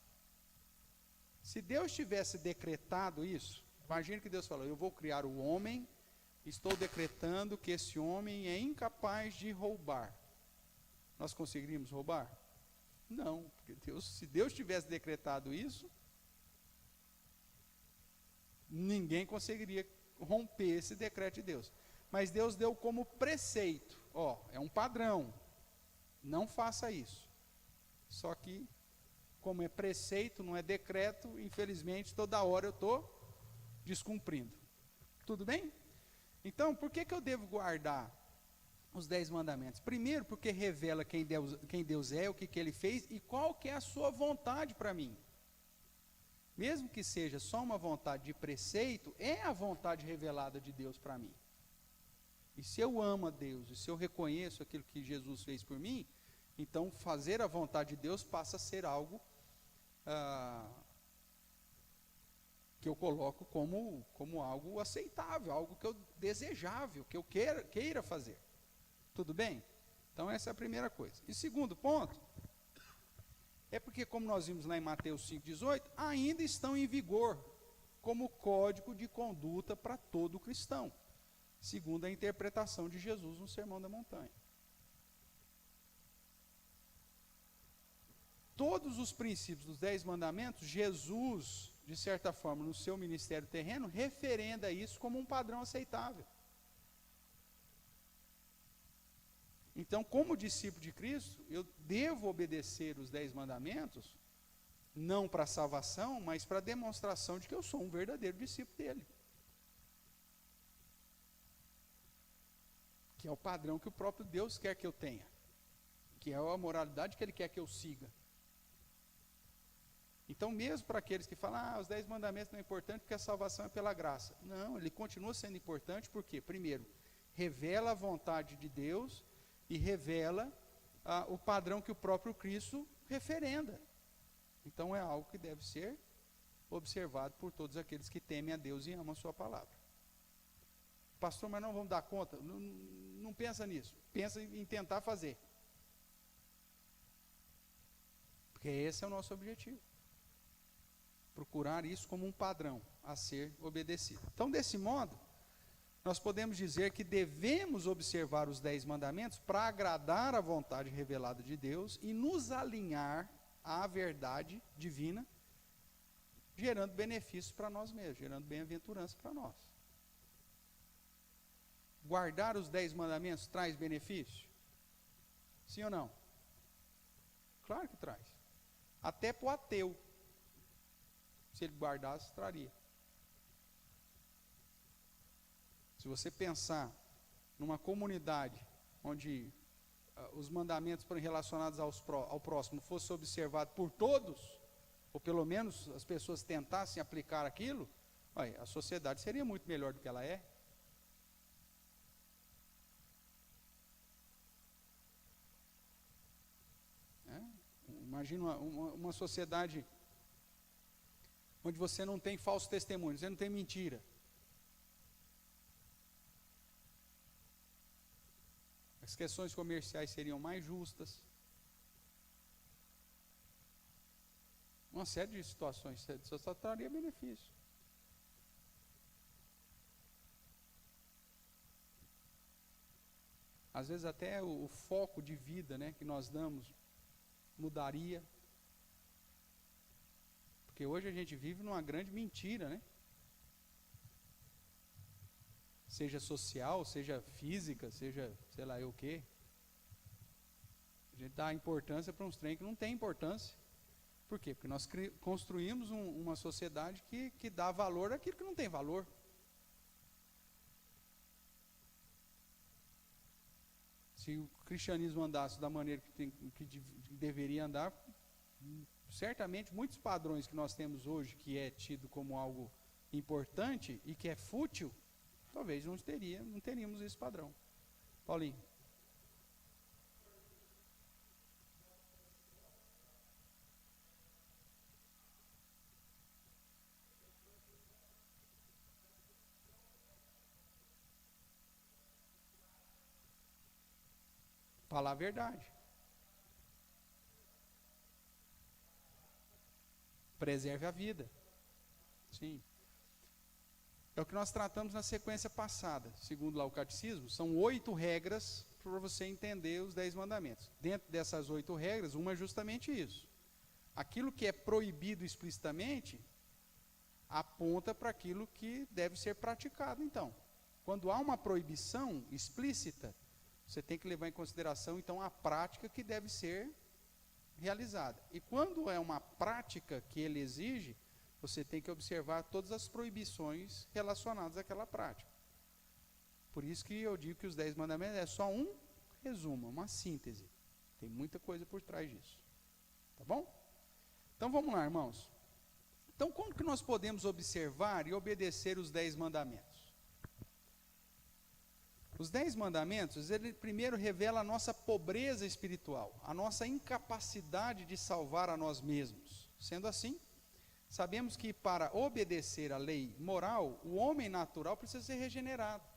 Se Deus tivesse decretado isso, imagine que Deus falou, eu vou criar o homem, estou decretando que esse homem é incapaz de roubar. Nós conseguiríamos roubar? Não, porque se Deus tivesse decretado isso, ninguém conseguiria romper esse decreto de Deus. Mas Deus deu como preceito, é um padrão. Não faça isso. Só que, como é preceito, não é decreto, infelizmente, toda hora eu estou descumprindo. Tudo bem? Então, por que eu devo guardar os 10 mandamentos? Primeiro, porque revela quem Deus é, o que Ele fez e qual que é a sua vontade para mim. Mesmo que seja só uma vontade de preceito, é a vontade revelada de Deus para mim. E se eu amo a Deus, e se eu reconheço aquilo que Jesus fez por mim, então fazer a vontade de Deus passa a ser algo que eu coloco como algo aceitável, algo que eu desejável, que eu queira fazer. Tudo bem? Então essa é a primeira coisa. E segundo ponto, é porque, como nós vimos lá em Mateus 5,18, ainda estão em vigor como código de conduta para todo cristão, segundo a interpretação de Jesus no Sermão da Montanha. Todos os princípios dos 10 mandamentos, Jesus, de certa forma, no seu ministério terreno, referenda isso como um padrão aceitável. Então, como discípulo de Cristo, eu devo obedecer os 10 mandamentos, não para salvação, mas para demonstração de que eu sou um verdadeiro discípulo dele. Que é o padrão que o próprio Deus quer que eu tenha. Que é a moralidade que Ele quer que eu siga. Então, mesmo para aqueles que falam, os 10 mandamentos não é importante porque a salvação é pela graça. Não, ele continua sendo importante porque, primeiro, revela a vontade de Deus e revela o padrão que o próprio Cristo referenda. Então, é algo que deve ser observado por todos aqueles que temem a Deus e amam a sua palavra. Pastor, mas não vamos dar conta? Não pensa nisso. Pensa em tentar fazer. Porque esse é o nosso objetivo. Procurar isso como um padrão a ser obedecido. Então, desse modo, nós podemos dizer que devemos observar os 10 mandamentos para agradar a vontade revelada de Deus e nos alinhar à verdade divina, gerando benefícios para nós mesmos, gerando bem-aventurança para nós. Guardar os 10 mandamentos traz benefício? Sim ou não? Claro que traz. Até para o ateu. Se ele guardasse, traria. Se você pensar numa comunidade onde os mandamentos relacionados ao próximo fossem observados por todos, ou pelo menos as pessoas tentassem aplicar aquilo, a sociedade seria muito melhor do que ela é. Imagina uma sociedade onde você não tem falso testemunho, você não tem mentira. As questões comerciais seriam mais justas. Uma série de situações, isso só traria benefício. Às vezes até o foco de vida, que nós damos mudaria. Porque hoje a gente vive numa grande mentira, Seja social, seja física, seja sei lá o quê. A gente dá importância para uns trem que não tem importância. Por quê? Porque nós construímos uma sociedade que dá valor àquilo que não tem valor. Se o cristianismo andasse da maneira que deveria andar, certamente muitos padrões que nós temos hoje, que é tido como algo importante e que é fútil, talvez não teríamos esse padrão. Paulinho. Falar a verdade. Preserve a vida. Sim. É o que nós tratamos na sequência passada. Segundo lá o catecismo, são 8 regras para você entender os 10 mandamentos. Dentro dessas 8 regras, uma é justamente isso. Aquilo que é proibido explicitamente, aponta para aquilo que deve ser praticado, então. Quando há uma proibição explícita, você tem que levar em consideração, então, a prática que deve ser realizada. E quando é uma prática que ele exige, você tem que observar todas as proibições relacionadas àquela prática. Por isso que eu digo que os 10 mandamentos é só um resumo, uma síntese. Tem muita coisa por trás disso. Tá bom? Então vamos lá, irmãos. Então como que nós podemos observar e obedecer os 10 mandamentos? Os 10 mandamentos, ele primeiro revela a nossa pobreza espiritual, a nossa incapacidade de salvar a nós mesmos. Sendo assim, sabemos que para obedecer à lei moral, o homem natural precisa ser regenerado.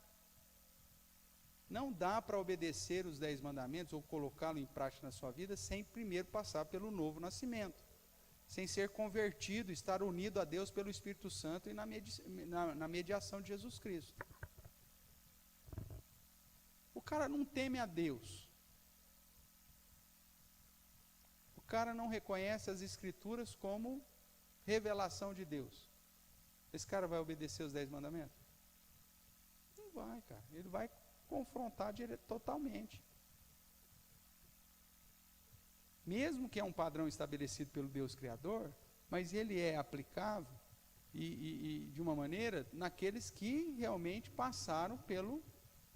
Não dá para obedecer os 10 mandamentos ou colocá-lo em prática na sua vida sem primeiro passar pelo novo nascimento, sem ser convertido, estar unido a Deus pelo Espírito Santo e na mediação de Jesus Cristo. O cara não teme a Deus. O cara não reconhece as Escrituras como revelação de Deus. Esse cara vai obedecer os 10 mandamentos? Não vai, cara. Ele vai confrontar totalmente. Mesmo que é um padrão estabelecido pelo Deus Criador, mas ele é aplicável e de uma maneira naqueles que realmente passaram pelo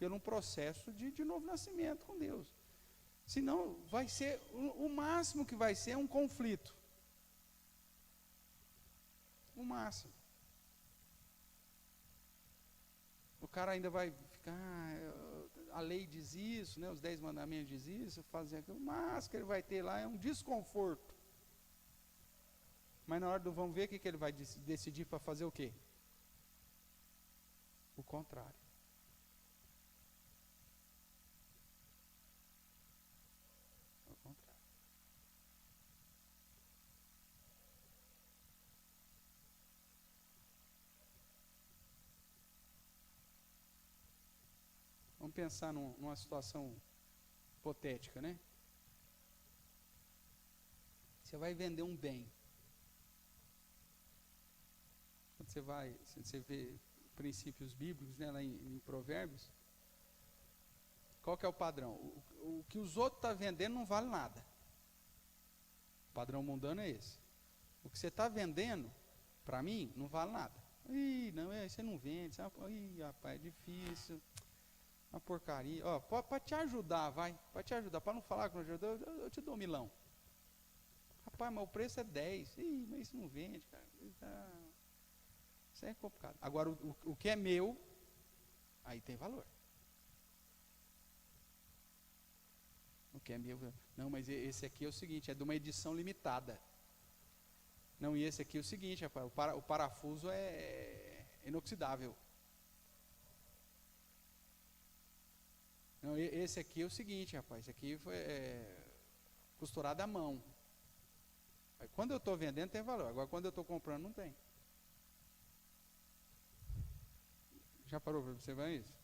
um processo de novo nascimento com Deus. Senão, vai ser, o máximo que vai ser é um conflito. O máximo. O cara ainda vai ficar, a lei diz isso, né, os 10 mandamentos diz isso, fazer aquilo. O máximo que ele vai ter lá é um desconforto. Mas na hora do vamos ver, o que ele vai decidir para fazer o quê? O contrário. Vamos pensar numa situação hipotética, né? Você vai vender um bem. Quando você vê princípios bíblicos, né, lá em Provérbios, qual que é o padrão? O que os outros estão vendendo não vale nada. O padrão mundano é esse. O que você está vendendo, para mim, não vale nada. Ih, não, você não vende. Ih, rapaz, é difícil. Uma porcaria. Ó, para te ajudar, para te ajudar, para não falar que não ajudou, eu te dou 1.000. Rapaz, mas o preço é 10. Ih, mas isso não vende, cara. Isso é complicado. Agora, o que é meu, aí tem valor. O que é meu, não, mas esse aqui é o seguinte, é de uma edição limitada. Não, e esse aqui é o seguinte, rapaz, o parafuso é inoxidável. Não, esse aqui é o seguinte, rapaz, esse aqui foi costurado à mão. Aí, quando eu estou vendendo tem valor, agora quando eu estou comprando não tem. Já parou para observar isso?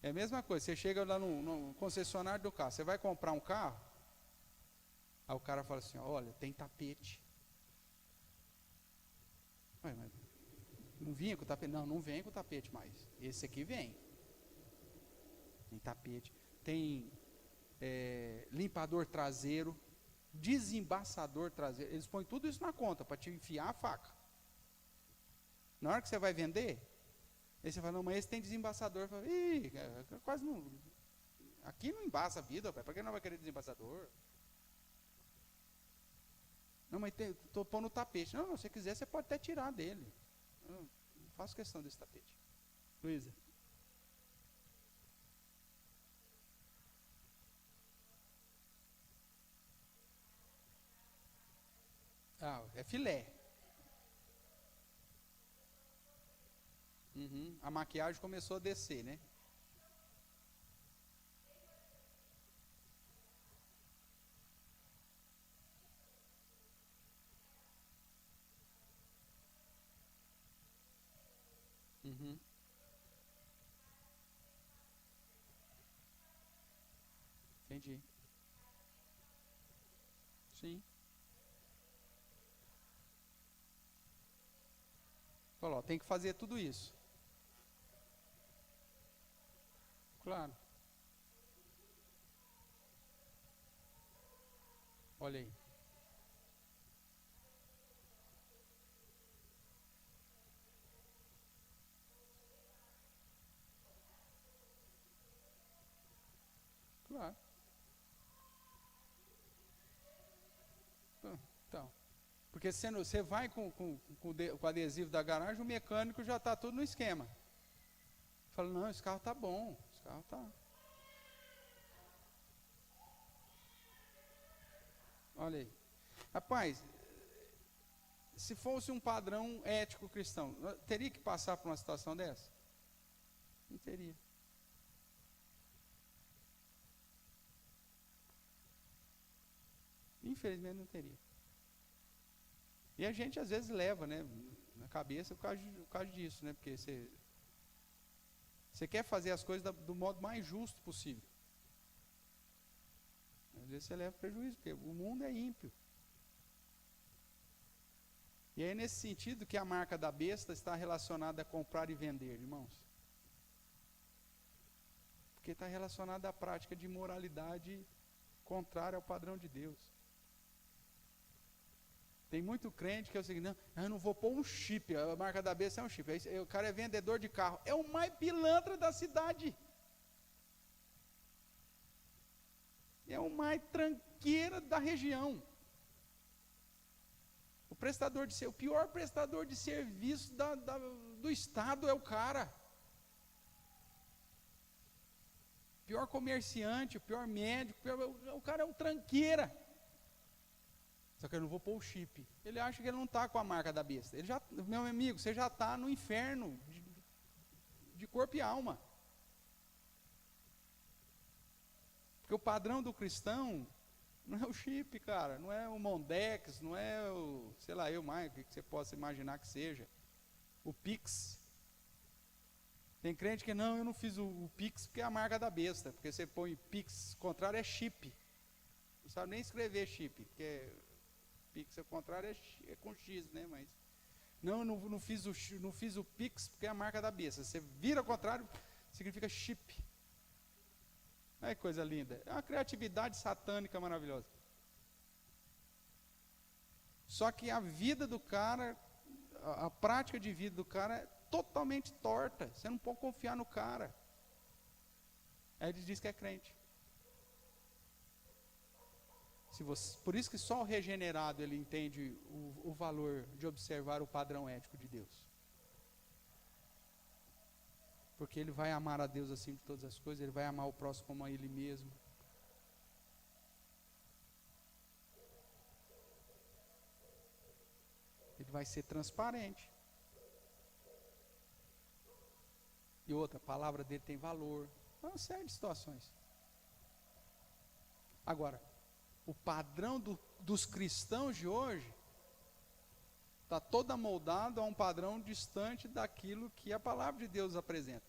É a mesma coisa, você chega lá no concessionário do carro, você vai comprar um carro, aí o cara fala assim, olha, tem tapete. Ué, mas não vinha com tapete? Não vem com tapete mais. Esse aqui vem. Tem tapete, tem limpador traseiro, desembaçador traseiro. Eles põem tudo isso na conta para te enfiar a faca. Na hora que você vai vender, aí você fala, não, mas esse tem desembaçador. Fala, ih, quase não. Aqui não embaça a vida, para que não vai querer desembaçador? Não, mas estou pondo o tapete. Não, se você quiser, você pode até tirar dele. Não faço questão desse tapete. Luísa. Ah, é filé. Uhum. A maquiagem começou a descer, né? Uhum. Entendi. Sim. Falou, tem que fazer tudo isso. Claro. Olha aí. Claro. Então, porque você vai com o adesivo da garagem, o mecânico já está tudo no esquema. Fala, não, esse carro está bom, esse carro está... Olha aí. Rapaz, se fosse um padrão ético cristão, teria que passar por uma situação dessa? Não teria. Infelizmente não teria. E a gente às vezes leva, né, na cabeça por causa disso, né? Porque você quer fazer as coisas do modo mais justo possível. Às vezes você leva prejuízo, porque o mundo é ímpio. E é nesse sentido que a marca da besta está relacionada a comprar e vender, irmãos. Porque está relacionada à prática de imoralidade contrária ao padrão de Deus. Tem muito crente que é o seguinte, não, eu não vou pôr um chip, a marca da besta é um chip. Aí, o cara é vendedor de carro, é o mais pilantra da cidade. É o mais tranqueira da região. O pior prestador de serviço do Estado é o cara. O pior comerciante, o pior médico, o cara é um tranqueira. Só que eu não vou pôr o chip. Ele acha que ele não está com a marca da besta. Meu amigo, você já está no inferno de corpo e alma. Porque o padrão do cristão não é o chip, cara, não é o Mondex, não é o, sei lá, o que você possa imaginar que seja, o Pix. Tem crente que não, eu não fiz o Pix porque é a marca da besta, porque você põe Pix, contrário é chip. Não sabe nem escrever chip, porque Pix ao contrário é com X, né, mas... Não, eu não fiz o Pix porque é a marca da besta. Você vira ao contrário, significa chip. Ai, coisa linda. É uma criatividade satânica maravilhosa. Só que a vida do cara, a prática de vida do cara é totalmente torta. Você não pode confiar no cara. Aí ele diz que é crente. Por isso que só o regenerado ele entende o valor de observar o padrão ético de Deus. Porque ele vai amar a Deus acima de todas as coisas, ele vai amar o próximo como a ele mesmo. Ele vai ser transparente. E outra, a palavra dele tem valor. É uma série de situações. Agora, o padrão dos cristãos de hoje está todo amoldado a um padrão distante daquilo que a palavra de Deus apresenta.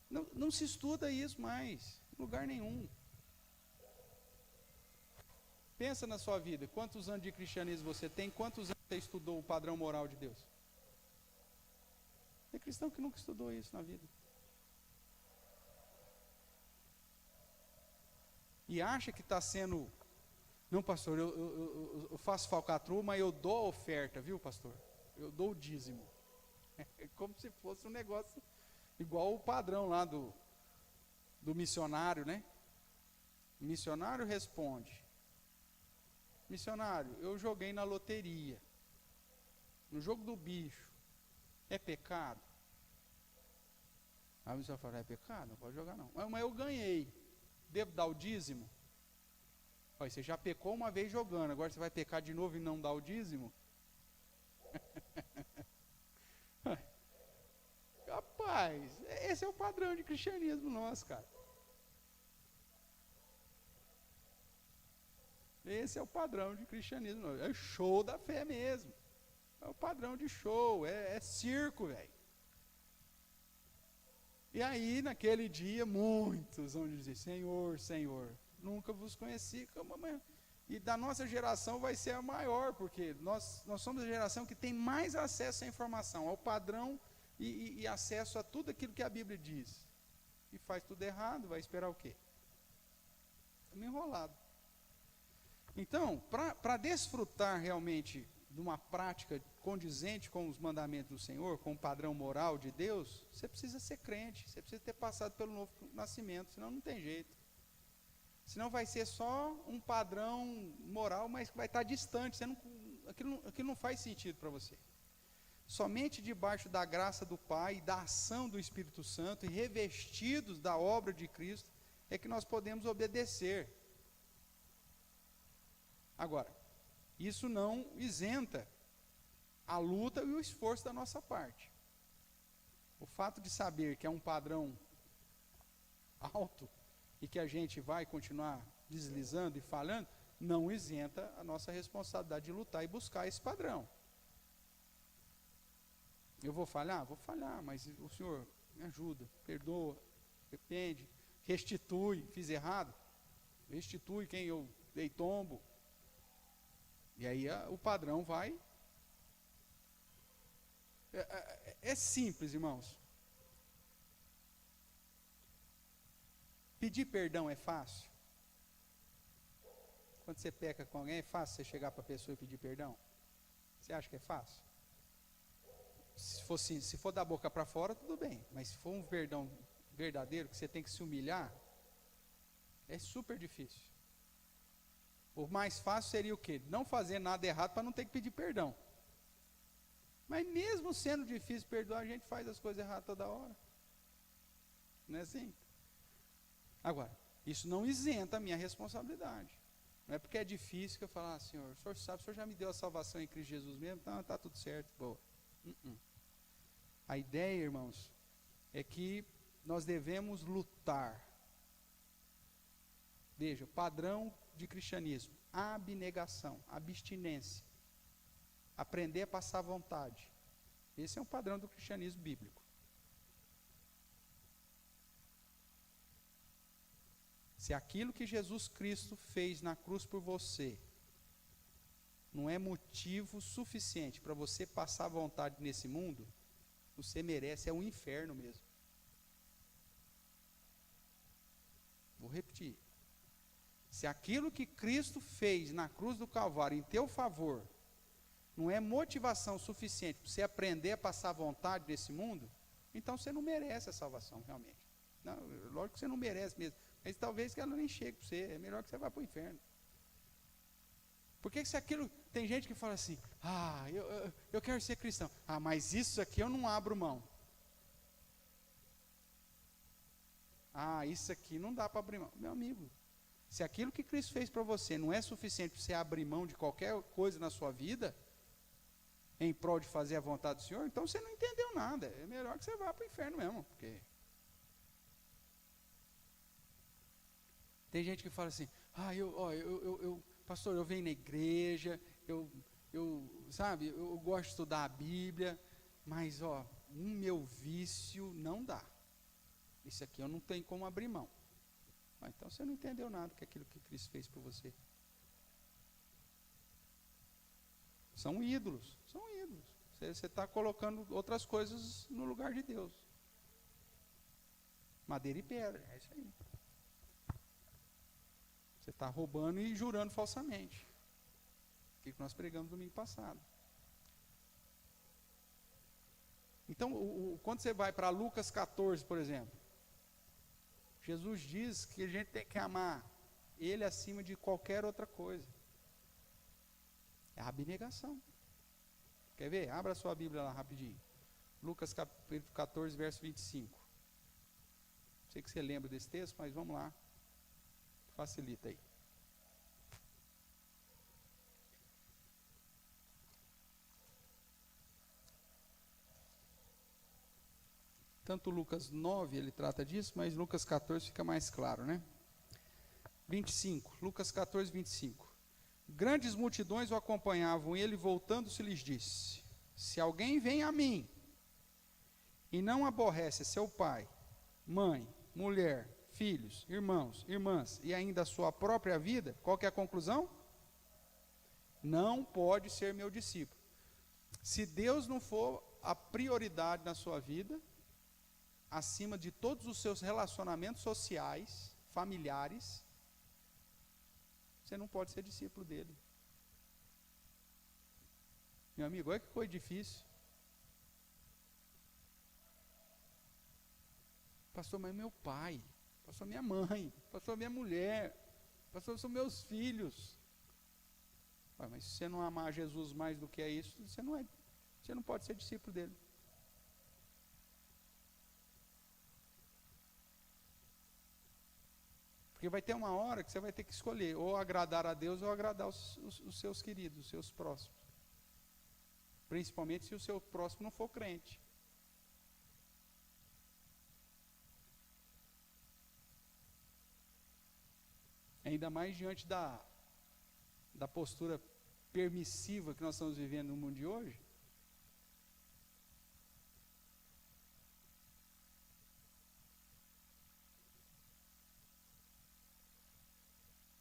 Não se estuda isso mais, em lugar nenhum. Pensa na sua vida, quantos anos de cristianismo você tem, quantos anos você estudou o padrão moral de Deus? Tem cristão que nunca estudou isso na vida. E acha que está sendo... Não, pastor, eu faço falcatrua, mas eu dou a oferta, viu, pastor? Eu dou o dízimo. É como se fosse um negócio igual o padrão lá do missionário, né? O missionário responde: missionário, eu joguei na loteria, no jogo do bicho, é pecado? Aí o missionário fala, é pecado? Não pode jogar não. Mas eu ganhei, devo dar o dízimo? Olha, você já pecou uma vez jogando, agora você vai pecar de novo e não dar o dízimo? Rapaz, esse é o padrão de cristianismo nosso, cara. Esse é o padrão de cristianismo nosso. É show da fé mesmo. É o padrão de show, é circo, velho. E aí, naquele dia, muitos vão dizer, Senhor, Senhor, nunca vos conheci. E da nossa geração vai ser a maior, porque nós somos a geração que tem mais acesso à informação, ao padrão e acesso a tudo aquilo que a Bíblia diz. E faz tudo errado, vai esperar o quê? Estamos enrolados. Então, para desfrutar realmente de uma prática condizente com os mandamentos do Senhor, com o padrão moral de Deus, você precisa ser crente, você precisa ter passado pelo novo nascimento, senão não tem jeito. Senão vai ser só um padrão moral, mas vai estar distante, aquilo não faz sentido para você. Somente debaixo da graça do Pai, da ação do Espírito Santo e revestidos da obra de Cristo, é que nós podemos obedecer. Agora, isso não isenta a luta e o esforço da nossa parte. O fato de saber que é um padrão alto e que a gente vai continuar deslizando e falhando, não isenta a nossa responsabilidade de lutar e buscar esse padrão. Eu vou falhar? Vou falhar, mas o Senhor me ajuda, perdoa, arrepende, restitui, fiz errado, restitui quem eu dei tombo. E aí o padrão vai. É simples, irmãos. Pedir perdão é fácil? Quando você peca com alguém, é fácil você chegar para a pessoa e pedir perdão? Você acha que é fácil? Se for da boca para fora, tudo bem. Mas se for um perdão verdadeiro, que você tem que se humilhar, é super difícil. O mais fácil seria o quê? Não fazer nada errado para não ter que pedir perdão. Mas mesmo sendo difícil perdoar, a gente faz as coisas erradas toda hora. Não é assim? Agora, isso não isenta a minha responsabilidade. Não é porque é difícil que eu falo, Senhor, o Senhor sabe, o Senhor já me deu a salvação em Cristo Jesus mesmo, então está tudo certo, boa. A ideia, irmãos, é que nós devemos lutar. Veja, o padrão de cristianismo, abnegação, abstinência, aprender a passar vontade. Esse é um padrão do cristianismo bíblico. Se aquilo que Jesus Cristo fez na cruz por você não é motivo suficiente para você passar vontade nesse mundo, você merece, é um inferno mesmo. Vou repetir. Se aquilo que Cristo fez na cruz do Calvário em teu favor não é motivação suficiente para você aprender a passar vontade nesse mundo, então você não merece a salvação realmente. Não, lógico que você não merece mesmo, mas talvez que ela nem chegue para você, é melhor que você vá para o inferno. Porque se aquilo, tem gente que fala assim, eu quero ser cristão, mas isso aqui eu não abro mão. Isso aqui não dá para abrir mão. Meu amigo, se aquilo que Cristo fez para você não é suficiente para você abrir mão de qualquer coisa na sua vida, em prol de fazer a vontade do Senhor, então você não entendeu nada. É melhor que você vá para o inferno mesmo. Porque tem gente que fala assim, pastor, eu venho na igreja, eu gosto de estudar a Bíblia, mas meu vício não dá. Isso aqui eu não tenho como abrir mão. Então você não entendeu nada que aquilo que Cristo fez por você. São ídolos. Você está colocando outras coisas no lugar de Deus. Madeira e pedra, é isso aí. Você está roubando e jurando falsamente. O que nós pregamos domingo passado. Então, quando você vai para Lucas 14, por exemplo, Jesus diz que a gente tem que amar Ele acima de qualquer outra coisa. É a abnegação. Quer ver? Abra a sua Bíblia lá rapidinho. Lucas capítulo 14, verso 25. Sei que você lembra desse texto, mas vamos lá. Facilita aí. Tanto Lucas 9 ele trata disso, mas Lucas 14 fica mais claro, né? 25, Lucas 14, 25. Grandes multidões o acompanhavam, e ele voltando-se lhes disse, se alguém vem a mim, e não aborrece seu pai, mãe, mulher, filhos, irmãos, irmãs, e ainda a sua própria vida, qual que é a conclusão? Não pode ser meu discípulo. Se Deus não for a prioridade na sua vida, acima de todos os seus relacionamentos sociais, familiares, você não pode ser discípulo dele. Meu amigo, olha que coisa difícil. Pastor, mas meu pai, pastor, minha mãe, pastor, minha mulher, pastor, são meus filhos. Mas se você não amar Jesus mais do que é isso, você não pode ser discípulo dele. Porque vai ter uma hora que você vai ter que escolher, ou agradar a Deus, ou agradar os seus queridos, os seus próximos. Principalmente se o seu próximo não for crente. Ainda mais diante da postura permissiva que nós estamos vivendo no mundo de hoje.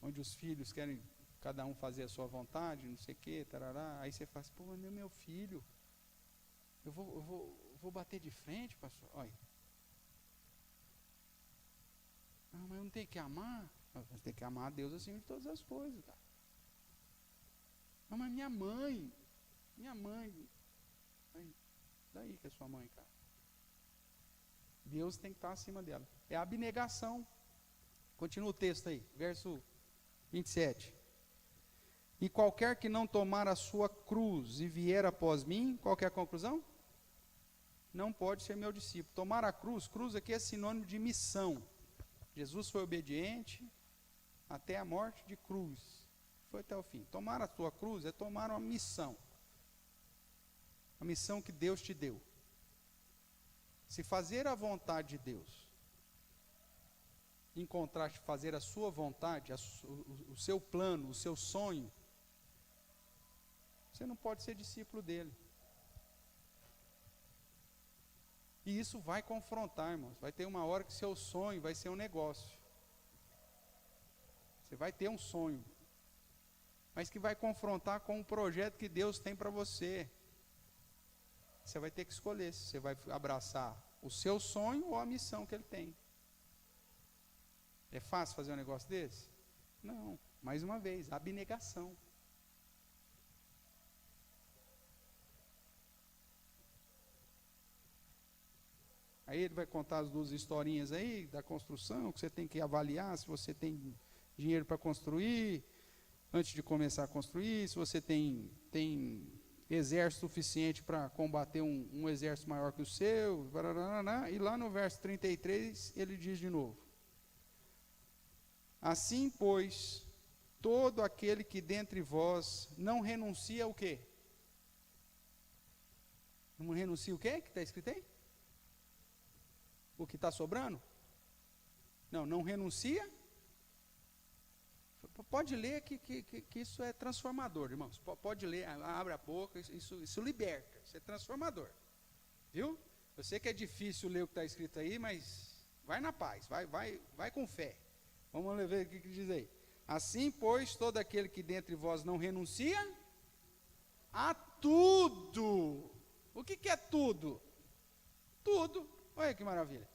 Onde os filhos querem cada um fazer a sua vontade, não sei o que, tarará. Aí você fala assim, pô, meu filho, eu vou bater de frente, pastor. Olha. Ah, mas eu não tenho que amar. Você tem que amar a Deus acima de todas as coisas, cara. Não, mas minha mãe. Daí que é sua mãe, cara. Deus tem que estar acima dela. É a abnegação. Continua o texto aí, verso 27. E qualquer que não tomar a sua cruz e vier após mim, qual que é a conclusão? Não pode ser meu discípulo. Tomar a cruz aqui é sinônimo de missão. Jesus foi obediente até a morte de cruz. Foi até o fim. Tomar a tua cruz é tomar uma missão. A missão que Deus te deu. Se fazer a vontade de Deus, em contraste fazer a sua vontade, o seu plano, o seu sonho, você não pode ser discípulo dele. E isso vai confrontar, irmãos. Vai ter uma hora que seu sonho vai ser um negócio. Você vai ter um sonho, mas que vai confrontar com o projeto que Deus tem para você. Você vai ter que escolher se você vai abraçar o seu sonho ou a missão que Ele tem. É fácil fazer um negócio desse? Não. Mais uma vez, abnegação. Aí ele vai contar as duas historinhas aí da construção, que você tem que avaliar se você tem dinheiro para construir, antes de começar a construir, se você tem exército suficiente para combater um exército maior que o seu, e lá no verso 33 ele diz de novo: assim, pois, todo aquele que dentre vós não renuncia o quê? Não renuncia o quê que está escrito aí? O que está sobrando? Não renuncia. Pode ler que isso é transformador, irmãos. Pode ler, abre a boca, isso liberta, isso é transformador. Viu? Eu sei que é difícil ler o que está escrito aí, mas vai na paz, vai com fé. Vamos ver o que diz aí. Assim, pois, todo aquele que dentre vós não renuncia a tudo. O que é tudo? Tudo. Olha que maravilha.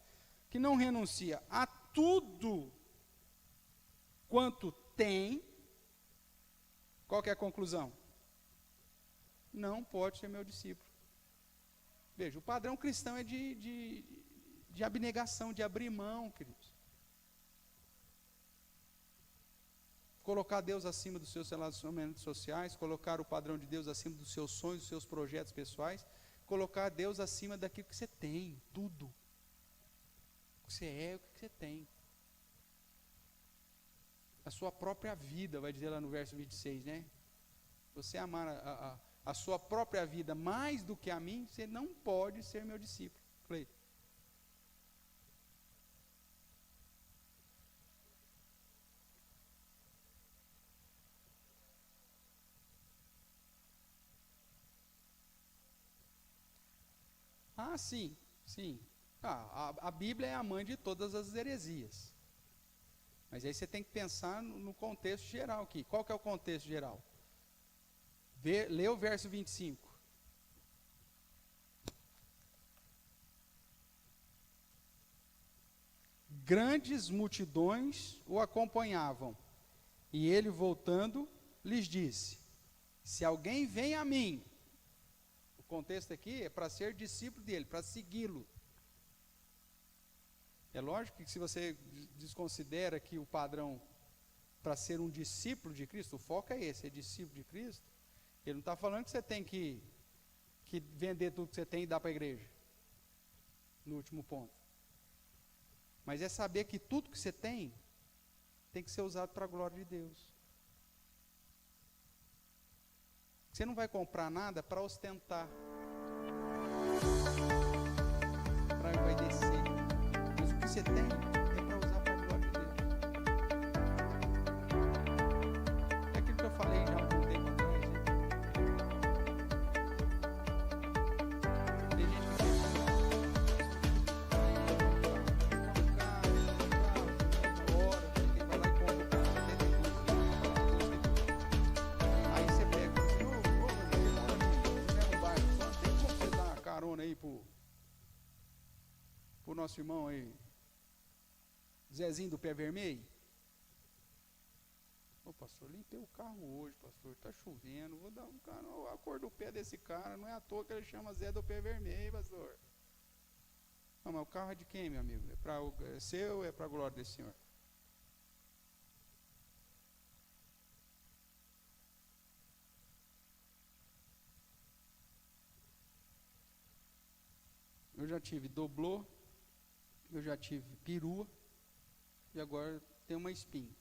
Que não renuncia a tudo quanto tem. Qual que é a conclusão? Não pode ser meu discípulo. Veja, o padrão cristão é de abnegação, de abrir mão, queridos. Colocar Deus acima dos seus relacionamentos sociais, colocar o padrão de Deus acima dos seus sonhos, dos seus projetos pessoais, colocar Deus acima daquilo que você tem, tudo. O que você é, o que você tem. A sua própria vida, vai dizer lá no verso 26, né? Você amar a sua própria vida mais do que a mim, você não pode ser meu discípulo. Cleiton. Ah, sim. A Bíblia é a mãe de todas as heresias. Mas aí você tem que pensar no contexto geral aqui. Qual que é o contexto geral? Lê o verso 25. Grandes multidões o acompanhavam, e ele, voltando, lhes disse: se alguém vem a mim contexto aqui é para ser discípulo dele, para segui-lo. É lógico que se você desconsidera que o padrão para ser um discípulo de Cristo, o foco é esse, é discípulo de Cristo, ele não está falando que você tem que vender tudo que você tem e dar para a igreja, no último ponto. Mas é saber que tudo que você tem que ser usado para a glória de Deus. Você não vai comprar nada para ostentar, para envaidecer. Mas o que você tem é para usar para a glória de Deus. É aquilo que eu falei já há algum tempo atrás. Tem gente que quer vai lá e compra o carro, aí você pega e fala assim, tem como você dar uma carona aí pro nosso irmão aí, Zezinho do Pé Vermelho? Ô pastor, limpei o carro hoje, pastor, tá chovendo, vou dar um cara, a cor do pé desse cara, não é à toa que ele chama Zé do Pé Vermelho, pastor. Não, mas o carro é de quem, meu amigo? É seu ou é para a glória desse Senhor? Eu já tive doblô, eu já tive perua, e agora tem uma espinha.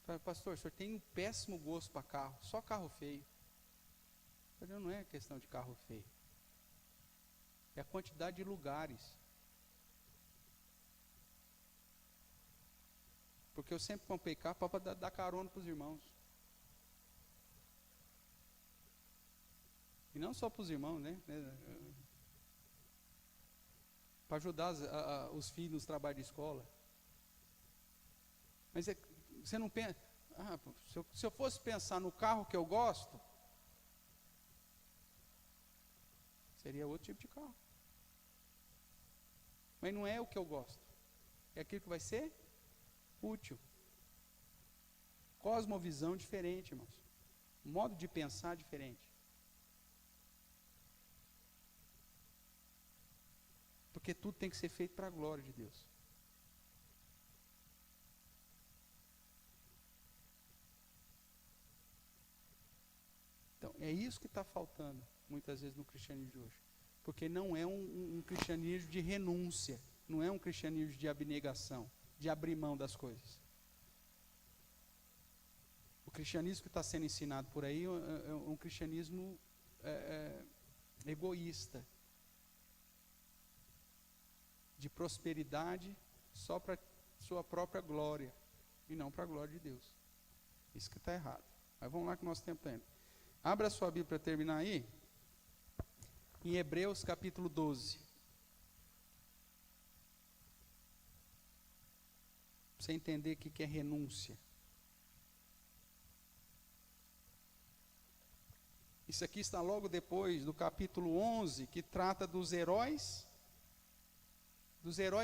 Falei, pastor, o senhor tem um péssimo gosto para carro, só carro feio. Eu falei, não é questão de carro feio, é a quantidade de lugares. Porque eu sempre comprei carro para dar carona para os irmãos. E não só para os irmãos, né? Para ajudar os filhos nos trabalhos de escola. Mas você não pensa, se eu fosse pensar no carro que eu gosto, seria outro tipo de carro. Mas não é o que eu gosto, é aquilo que vai ser útil. Cosmovisão diferente, irmãos. Modo de pensar diferente. Porque tudo tem que ser feito para a glória de Deus. Então, é isso que está faltando, muitas vezes, no cristianismo de hoje. Porque não é um cristianismo de renúncia, não é um cristianismo de abnegação, de abrir mão das coisas. O cristianismo que está sendo ensinado por aí é um cristianismo egoísta, de prosperidade só para sua própria glória e não para a glória de Deus. Isso que está errado. Mas vamos lá que o nosso tempo está indo. Abra a sua Bíblia para terminar aí, em Hebreus capítulo 12. Para você entender o que é renúncia. Isso aqui está logo depois do capítulo 11, que trata dos heróis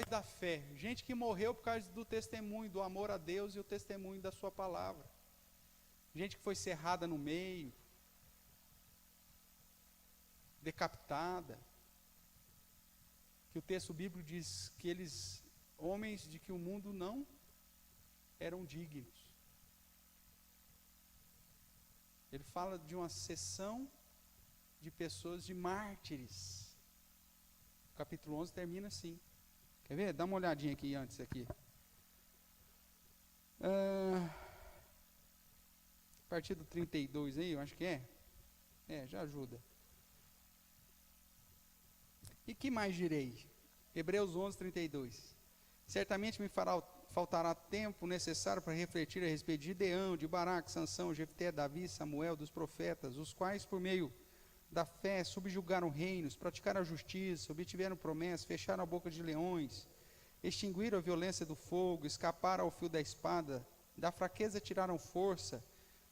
da fé. Gente que morreu por causa do testemunho, do amor a Deus e o testemunho da sua palavra. Gente que foi cerrada no meio, decapitada. Que o texto bíblico diz que eles, homens de que o mundo não eram dignos. Ele fala de uma seção de pessoas, de mártires. O capítulo 11 termina assim. Quer ver? Dá uma olhadinha aqui antes. Aqui. A partir do 32 aí, eu acho que é. Já ajuda. E que mais direi? Hebreus 11, 32. Certamente me faltará tempo necessário para refletir a respeito de Gideão, de Baraque, Sansão, Jefté, Davi, Samuel, dos profetas, os quais por meio da fé subjugaram reinos, praticaram a justiça, obtiveram promessas, fecharam a boca de leões, extinguiram a violência do fogo, escaparam ao fio da espada, da fraqueza tiraram força,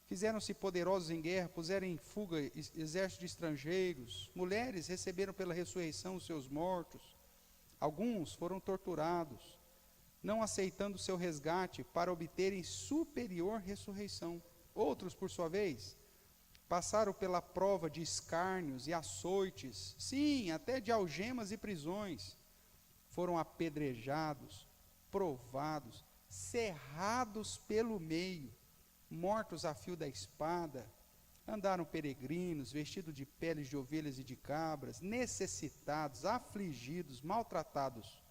fizeram-se poderosos em guerra, puseram em fuga exércitos de estrangeiros, mulheres receberam pela ressurreição os seus mortos, alguns foram torturados, não aceitando seu resgate para obterem superior ressurreição. Outros, por sua vez, passaram pela prova de escárnios e açoites, sim, até de algemas e prisões, foram apedrejados, provados, cerrados pelo meio, mortos a fio da espada, andaram peregrinos, vestidos de peles de ovelhas e de cabras, necessitados, afligidos, maltratados,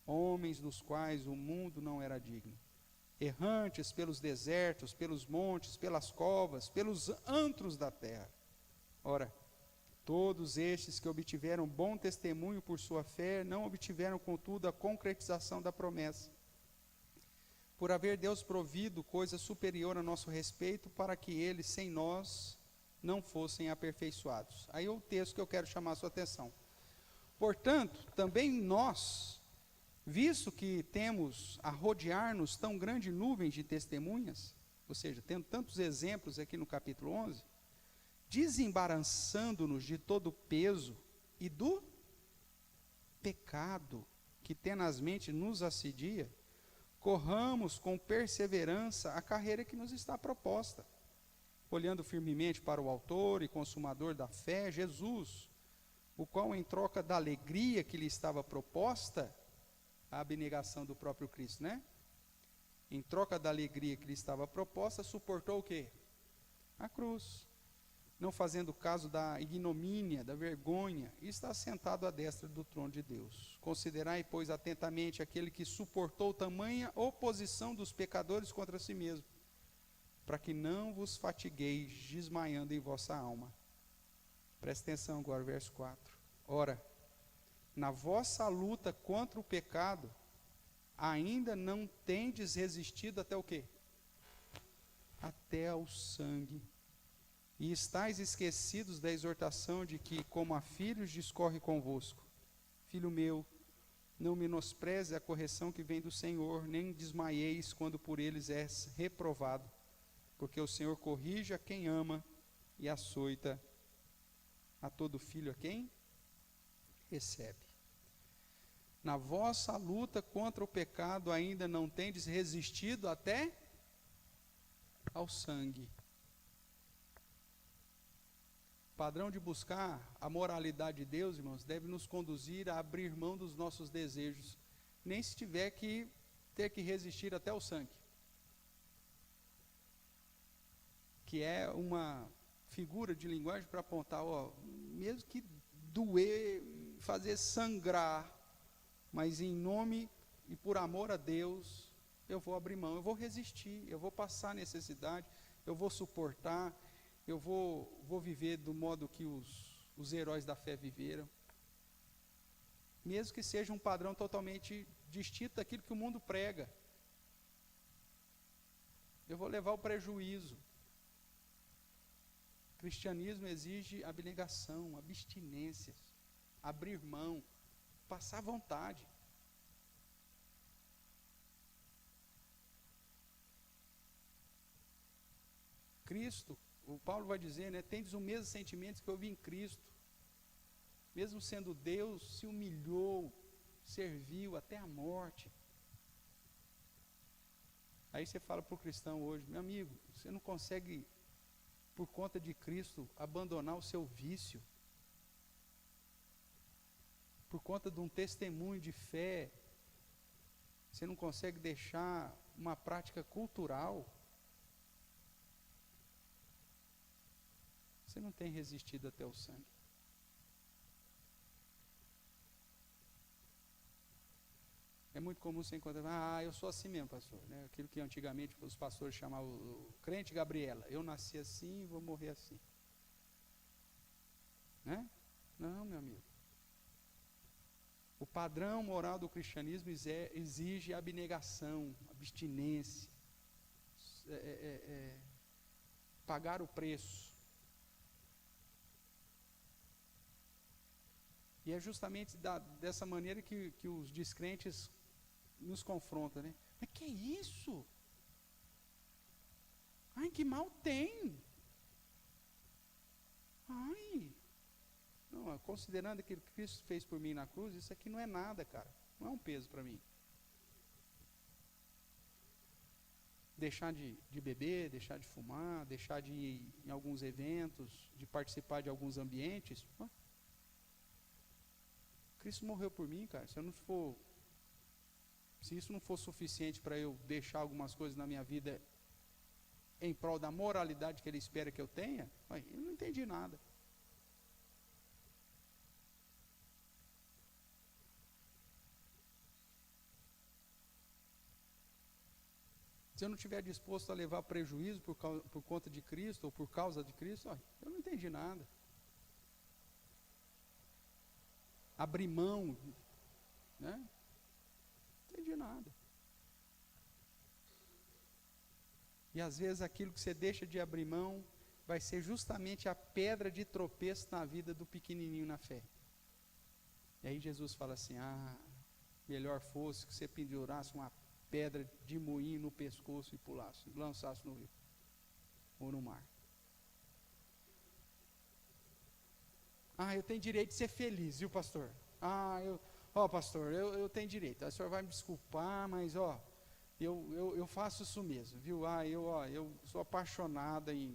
homens dos quais o mundo não era digno, errantes pelos desertos, pelos montes, pelas covas, pelos antros da terra. Ora, todos estes que obtiveram bom testemunho por sua fé, não obtiveram, contudo, a concretização da promessa, por haver Deus provido coisa superior a nosso respeito, para que eles, sem nós, não fossem aperfeiçoados. Aí é o texto que eu quero chamar a sua atenção. Portanto, também nós, visto que temos a rodear-nos tão grande nuvem de testemunhas, ou seja, tendo tantos exemplos aqui no capítulo 11, desembaraçando-nos de todo o peso e do pecado que tenazmente nos assedia, corramos com perseverança a carreira que nos está proposta, olhando firmemente para o autor e consumador da fé, Jesus, o qual, em troca da alegria que lhe estava proposta, a abnegação do próprio Cristo, né? Em troca da alegria que lhe estava proposta, suportou o quê? A cruz, não fazendo caso da ignomínia, da vergonha, e está sentado à destra do trono de Deus. Considerai, pois, atentamente aquele que suportou tamanha oposição dos pecadores contra si mesmo, para que não vos fatigueis desmaiando em vossa alma. Presta atenção agora, verso 4. Ora, na vossa luta contra o pecado, ainda não tendes resistido até o quê? Até ao sangue. E estáis esquecidos da exortação de que, como a filhos, discorre convosco. Filho meu, não menospreze a correção que vem do Senhor, nem desmaieis quando por eles és reprovado, porque o Senhor corrige a quem ama e açoita a todo filho a quem recebe. Na vossa luta contra o pecado ainda não tendes resistido até ao sangue. O padrão de buscar a moralidade de Deus, irmãos, deve nos conduzir a abrir mão dos nossos desejos, nem se tiver que ter que resistir até o sangue, que é uma figura de linguagem para apontar, ó, mesmo que doer, fazer sangrar, mas em nome e por amor a Deus, eu vou abrir mão, eu vou resistir, eu vou passar necessidade, eu vou suportar, eu vou viver do modo que os heróis da fé viveram, mesmo que seja um padrão totalmente distinto daquilo que o mundo prega. Eu vou levar o prejuízo. O cristianismo exige abnegação, abstinências, abrir mão, passar vontade. Cristo, o Paulo vai dizer, né, tendes os mesmos sentimentos que eu vi em Cristo. Mesmo sendo Deus, se humilhou, serviu até a morte. Aí você fala para o cristão hoje, meu amigo, você não consegue, por conta de Cristo, abandonar o seu vício. Por conta de um testemunho de fé, você não consegue deixar uma prática cultural. Você não tem resistido até o sangue. É muito comum você encontrar, eu sou assim mesmo, pastor, né? Aquilo que antigamente os pastores chamavam o crente Gabriela, eu nasci assim e vou morrer assim. Né? Não, meu amigo. O padrão moral do cristianismo exige abnegação, abstinência, pagar o preço. E é justamente dessa maneira que os descrentes nos confrontam, né? Mas que isso? Ai, que mal tem? Ai, não, considerando aquilo que Cristo fez por mim na cruz, isso aqui não é nada, cara. Não é um peso para mim. deixar de beber, deixar de fumar, deixar de ir em alguns eventos, de participar de alguns ambientes. Cristo morreu por mim, cara. Se isso não for suficiente para eu deixar algumas coisas na minha vida em prol da moralidade que Ele espera que eu tenha, eu não entendi nada. Se eu não estiver disposto a levar prejuízo por conta de Cristo ou por causa de Cristo, eu não entendi nada. Abrir mão, né? Não entendi nada. E às vezes aquilo que você deixa de abrir mão vai ser justamente a pedra de tropeço na vida do pequenininho na fé. E aí Jesus fala assim, melhor fosse que você pendurasse uma pedra de moinho no pescoço e pulasse, lançasse no rio ou no mar. Eu tenho direito de ser feliz, viu, pastor? Pastor, eu tenho direito. O senhor vai me desculpar, mas eu faço isso mesmo, viu? Eu sou apaixonada em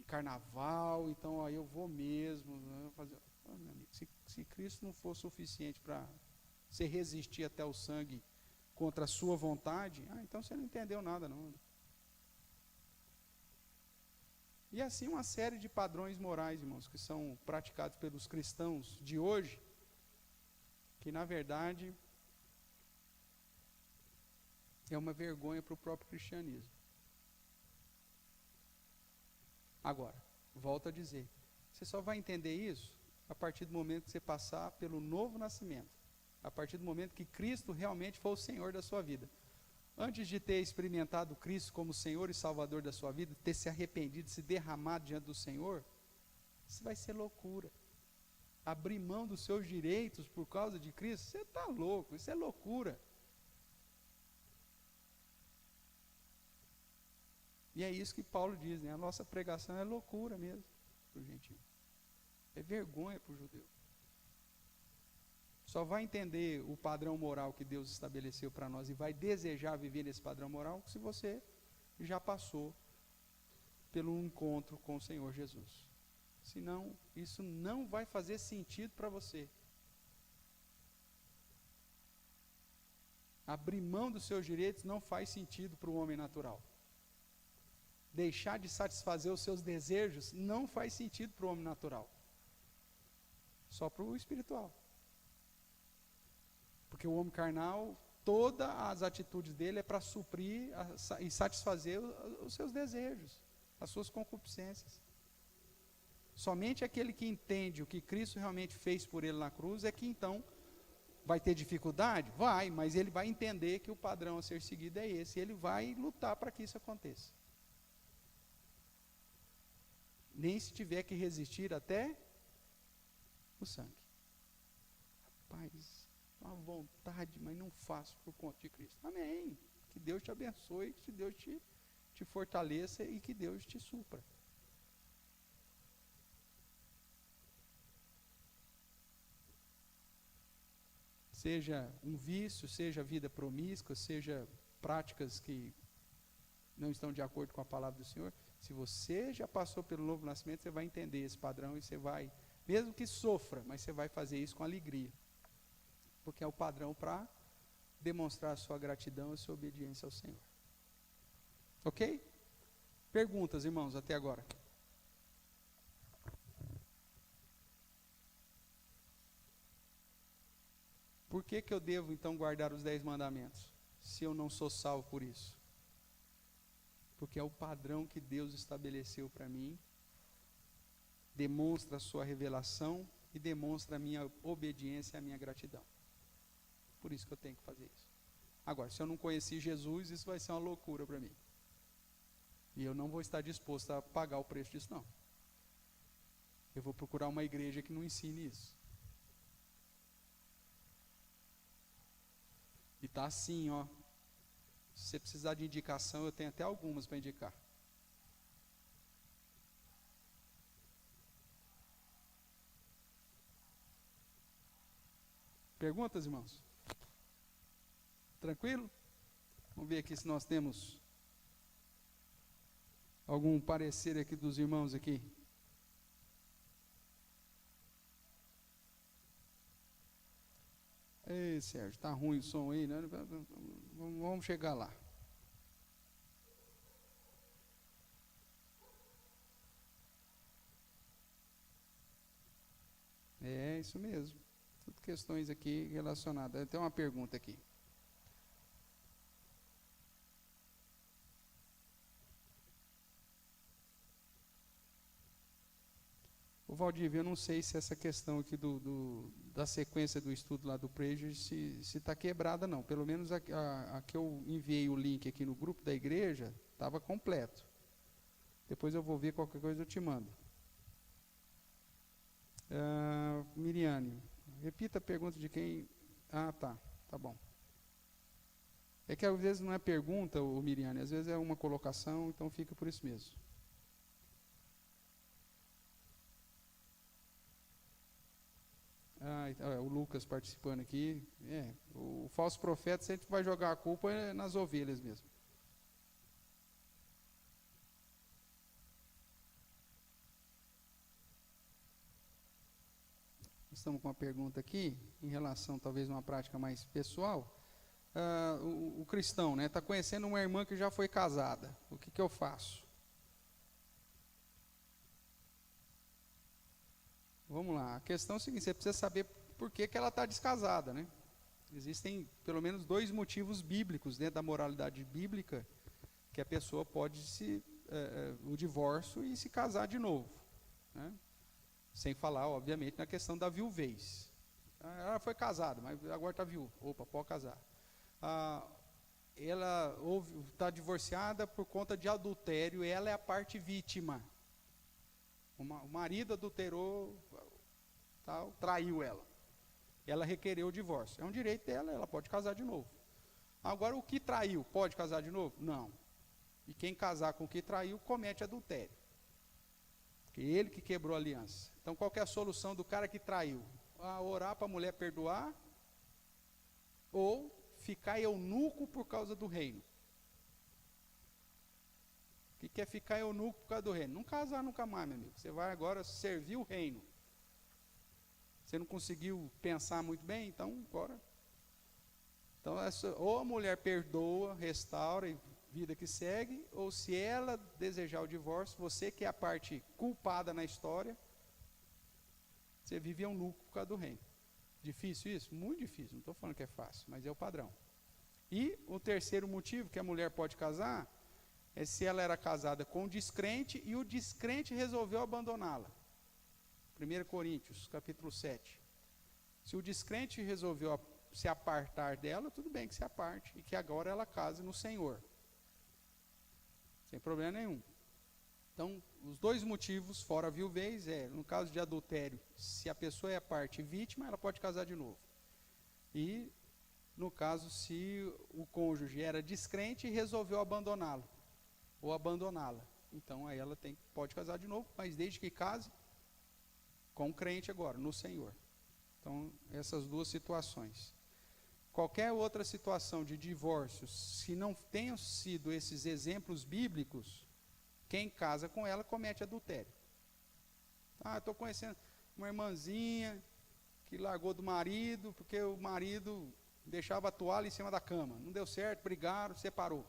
carnaval, então eu vou mesmo. Eu fazer. Meu amigo, se Cristo não for suficiente para você resistir até o sangue contra a sua vontade, então você não entendeu nada, não. E assim uma série de padrões morais, irmãos, que são praticados pelos cristãos de hoje, que na verdade é uma vergonha para o próprio cristianismo. Agora, volto a dizer, você só vai entender isso a partir do momento que você passar pelo novo nascimento. A partir do momento que Cristo realmente for o Senhor da sua vida. Antes de ter experimentado Cristo como Senhor e Salvador da sua vida, ter se arrependido, se derramado diante do Senhor, isso vai ser loucura. Abrir mão dos seus direitos por causa de Cristo, você está louco, isso é loucura. E é isso que Paulo diz, né? A nossa pregação é loucura mesmo para o gentio. É vergonha para o judeu. Só vai entender o padrão moral que Deus estabeleceu para nós e vai desejar viver nesse padrão moral se você já passou pelo encontro com o Senhor Jesus. Senão, isso não vai fazer sentido para você. Abrir mão dos seus direitos não faz sentido para o homem natural. Deixar de satisfazer os seus desejos não faz sentido para o homem natural. Só para o espiritual. Porque o homem carnal, todas as atitudes dele é para suprir e satisfazer os seus desejos, as suas concupiscências. Somente aquele que entende o que Cristo realmente fez por ele na cruz é que então vai ter dificuldade? Vai, mas ele vai entender que o padrão a ser seguido é esse, e ele vai lutar para que isso aconteça. Nem se tiver que resistir até o sangue. Rapaz, uma vontade, mas não faço por conta de Cristo. Amém. Que Deus te abençoe, que Deus te fortaleça e que Deus te supra. Seja um vício, seja vida promíscua, seja práticas que não estão de acordo com a palavra do Senhor, se você já passou pelo novo nascimento, você vai entender esse padrão e você vai, mesmo que sofra, mas você vai fazer isso com alegria. Porque é o padrão para demonstrar a sua gratidão e a sua obediência ao Senhor. Ok? Perguntas, irmãos, até agora. Por que eu devo, então, guardar os 10 mandamentos, se eu não sou salvo por isso? Porque é o padrão que Deus estabeleceu para mim, demonstra a sua revelação e demonstra a minha obediência e a minha gratidão. Por isso que eu tenho que fazer isso. Agora, se eu não conheci Jesus, isso vai ser uma loucura para mim. E eu não vou estar disposto a pagar o preço disso, não. Eu vou procurar uma igreja que não ensine isso. E tá assim, ó. Se você precisar de indicação, eu tenho até algumas para indicar. Perguntas, irmãos? Tranquilo? Vamos ver aqui se nós temos algum parecer aqui dos irmãos aqui. Ei, Sérgio, tá ruim o som aí, né? Vamos chegar lá. É isso mesmo. Tudo questões aqui relacionadas. Tem uma pergunta aqui. O Valdívio, eu não sei se essa questão aqui da sequência do estudo lá do Prejudice se está quebrada, não. Pelo menos a que eu enviei o link aqui no grupo da igreja, estava completo. Depois eu vou ver, qualquer coisa eu te mando. Miriane, repita a pergunta de quem... Ah, tá bom. É que às vezes não é pergunta, Miriane, às vezes é uma colocação, então fica por isso mesmo. O Lucas participando aqui. O falso profeta sempre vai jogar a culpa nas ovelhas mesmo. Estamos com uma pergunta aqui, em relação talvez a uma prática mais pessoal. O cristão, né, está conhecendo uma irmã que já foi casada. O que eu faço? Vamos lá, a questão é a seguinte, você precisa saber por que ela está descasada, né? Existem pelo menos 2 motivos bíblicos dentro da moralidade bíblica que a pessoa pode o divórcio e se casar de novo, né? Sem falar, obviamente, na questão da viuvez. Ela foi casada, mas agora está viúva. Opa, pode casar. Ela está divorciada por conta de adultério, ela é a parte vítima. O marido adulterou, traiu ela. Ela requereu o divórcio. É um direito dela, ela pode casar de novo. Agora, o que traiu, pode casar de novo? Não. E quem casar com o que traiu, comete adultério. Porque ele que quebrou a aliança. Então, qual que é a solução do cara que traiu? Orar para a mulher perdoar, ou ficar eunuco por causa do reino. O que é ficar eunuco por causa do reino? Não casar nunca mais, meu amigo. Você vai agora servir o reino. Você não conseguiu pensar muito bem? Então, bora. Então, ou a mulher perdoa, restaura e vida que segue, ou se ela desejar o divórcio, você que é a parte culpada na história, você vive eunuco por causa do reino. Difícil isso? Muito difícil. Não estou falando que é fácil, mas é o padrão. E o terceiro motivo que a mulher pode casar é se ela era casada com um descrente e o descrente resolveu abandoná-la. 1 Coríntios, capítulo 7. Se o descrente resolveu se apartar dela, tudo bem que se aparte e que agora ela case no Senhor. Sem problema nenhum. Então, os 2 motivos, fora a viuvez, no caso de adultério, se a pessoa é a parte vítima, ela pode casar de novo. E, no caso, se o cônjuge era descrente e resolveu abandoná-lo, ou abandoná-la. Então, aí ela pode casar de novo, mas desde que case com o crente agora, no Senhor. Então, essas 2 situações. Qualquer outra situação de divórcio, se não tenham sido esses exemplos bíblicos, quem casa com ela comete adultério. Estou conhecendo uma irmãzinha que largou do marido, porque o marido deixava a toalha em cima da cama. Não deu certo, brigaram, separou.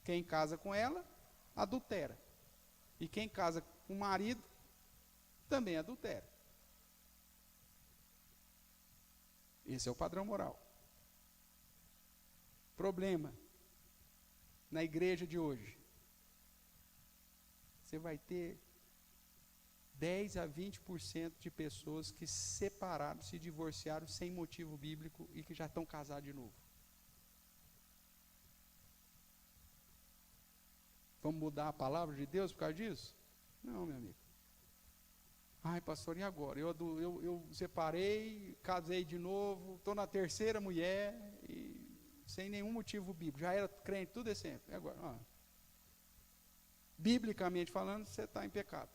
Quem casa com ela, adultera. E quem casa com o marido, também adultera. Esse é o padrão moral. Problema na igreja de hoje. Você vai ter 10 a 20% de pessoas que se separaram, se divorciaram sem motivo bíblico e que já estão casados de novo. Vamos mudar a palavra de Deus por causa disso? Não, meu amigo. Ai, pastor, e agora? Eu separei, casei de novo, estou na 3ª mulher, e sem nenhum motivo bíblico. Já era crente, tudo é sempre. E agora? Biblicamente falando, você está em pecado.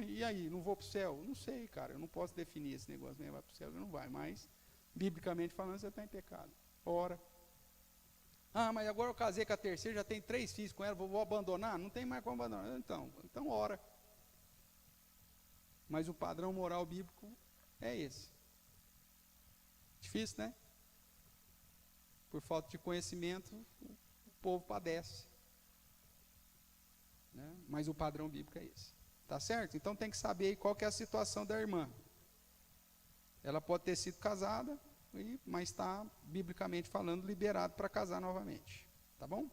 E aí, não vou para o céu? Não sei, cara, eu não posso definir esse negócio, nem vai para o céu, não vai, mas Biblicamente falando, você está em pecado. Ora. Ah, mas agora eu casei com a terceira, já tenho 3 filhos com ela, vou abandonar? Não tem mais como abandonar. Então ora. Mas o padrão moral bíblico é esse. Difícil, né? Por falta de conhecimento, o povo padece. Né? Mas o padrão bíblico é esse. Tá certo? Então tem que saber qual que é a situação da irmã. Ela pode ter sido casada, mas está, biblicamente falando, liberado para casar novamente. Tá bom?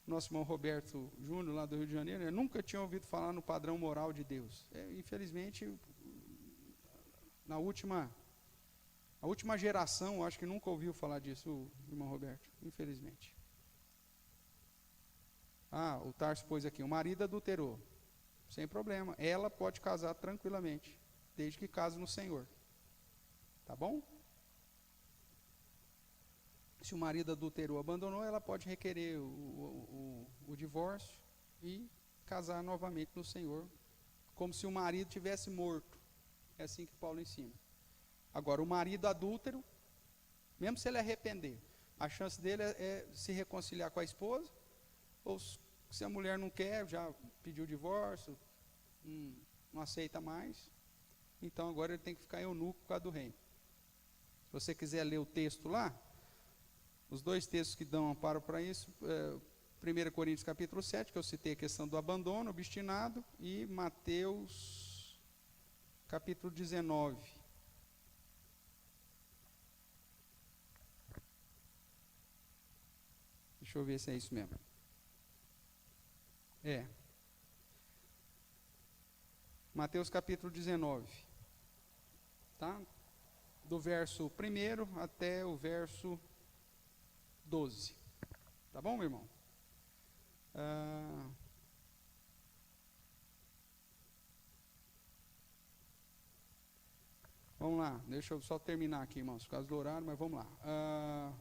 Nosso irmão Roberto Júnior, lá do Rio de Janeiro, eu nunca tinha ouvido falar no padrão moral de Deus. Infelizmente, a última geração, eu acho que nunca ouviu falar disso, irmão Roberto, infelizmente. O Tarso pôs aqui, o marido adulterou. Sem problema, ela pode casar tranquilamente, desde que case no Senhor. Tá bom? Se o marido adulterou, abandonou, ela pode requerer o divórcio e casar novamente no Senhor, como se o marido tivesse morto. É assim que Paulo ensina. Agora, o marido adúltero, mesmo se ele arrepender, a chance dele é se reconciliar com a esposa, ou se a mulher não quer, já pediu o divórcio, não aceita mais, então agora ele tem que ficar eunuco por causa do reino. Se você quiser ler o texto lá, os 2 textos que dão amparo para isso, 1 Coríntios capítulo 7, que eu citei a questão do abandono obstinado, e Mateus capítulo 19. Deixa eu ver se é isso mesmo. Mateus capítulo 19. Tá? Do verso 1 até o verso 12. Tá bom, meu irmão? Vamos lá, deixa eu só terminar aqui, irmãos, por causa do horário, mas vamos lá.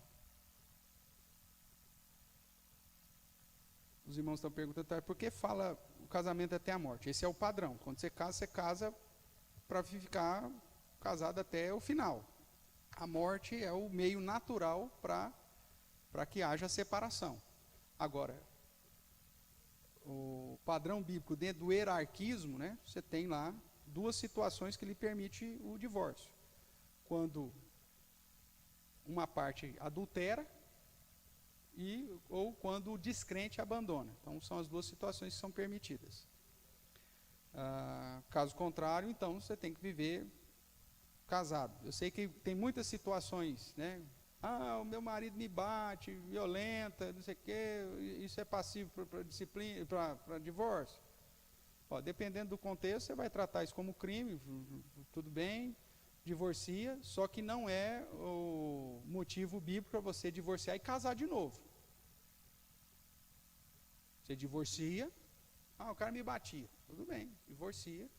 Os irmãos estão perguntando, por que fala o casamento até a morte? Esse é o padrão. Quando você casa para ficar casado até o final. A morte é o meio natural para que haja separação. Agora, o padrão bíblico dentro do hierarquismo, né, você tem lá 2 situações que lhe permite o divórcio. Quando uma parte adultera, ou quando o descrente abandona. Então, são as 2 situações que são permitidas. Caso contrário, então, você tem que viver casado. Eu sei que tem muitas situações, né? O meu marido me bate, violenta, não sei o quê, isso é passivo para disciplina, para divórcio. Dependendo do contexto, você vai tratar isso como crime, tudo bem, divorcia, só que não é o motivo bíblico para você divorciar e casar de novo. Você divorcia, o cara me batia, tudo bem, divorcia,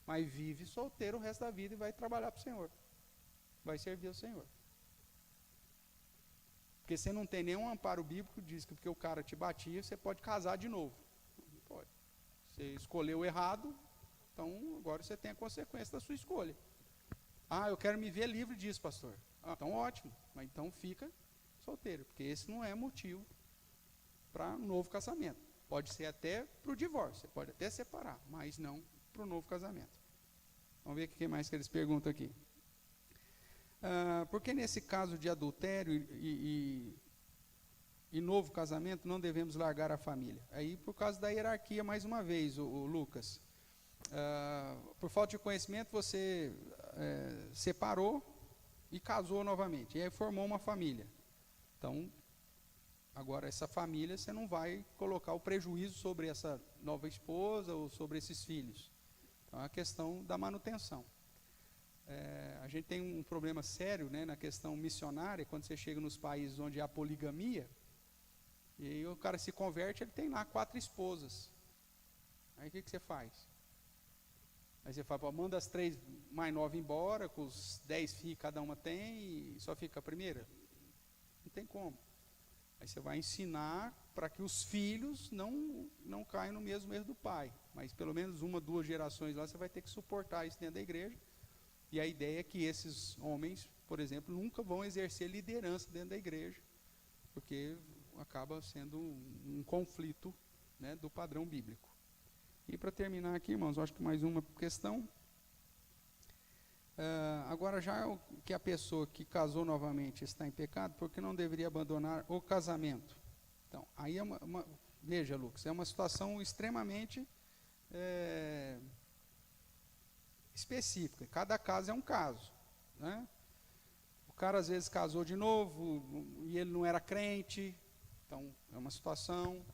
mas vive solteiro o resto da vida e vai trabalhar para o Senhor, vai servir ao Senhor. Porque você não tem nenhum amparo bíblico que diz que porque o cara te batia, você pode casar de novo. Não pode. Você escolheu errado, então agora você tem a consequência da sua escolha. Eu quero me ver livre disso, pastor. Então ótimo, mas então fica solteiro, porque esse não é motivo para um novo casamento. Pode ser até para o divórcio, você pode até separar, mas não para o novo casamento. Vamos ver o que mais que eles perguntam aqui. Porque nesse caso de adultério e novo casamento, não devemos largar a família? Aí por causa da hierarquia, mais uma vez, o Lucas. Por falta de conhecimento, você separou e casou novamente, e aí formou uma família. Então, agora essa família, você não vai colocar o prejuízo sobre essa nova esposa ou sobre esses filhos. Então, é a questão da manutenção. A gente tem um problema sério, né, na questão missionária, quando você chega nos países onde há poligamia, e aí o cara se converte, ele tem lá 4 esposas. Aí o que você faz? Aí você fala, manda as 3 mais novas embora, com os 10 filhos cada uma tem, e só fica a primeira? Não tem como. Aí você vai ensinar para que os filhos não caiam no mesmo erro do pai. Mas pelo menos 1, 2 gerações lá, você vai ter que suportar isso dentro da igreja. E a ideia é que esses homens por exemplo, nunca vão exercer liderança dentro da igreja, porque acaba sendo um conflito, né, do padrão bíblico. E para terminar aqui, irmãos, eu acho que mais uma questão. Agora, já que a pessoa que casou novamente está em pecado, por que não deveria abandonar o casamento? Então, aí veja, Lucas, é uma situação extremamente específica. Cada caso é um caso, né? O cara às vezes casou de novo e ele não era crente, então é uma situação.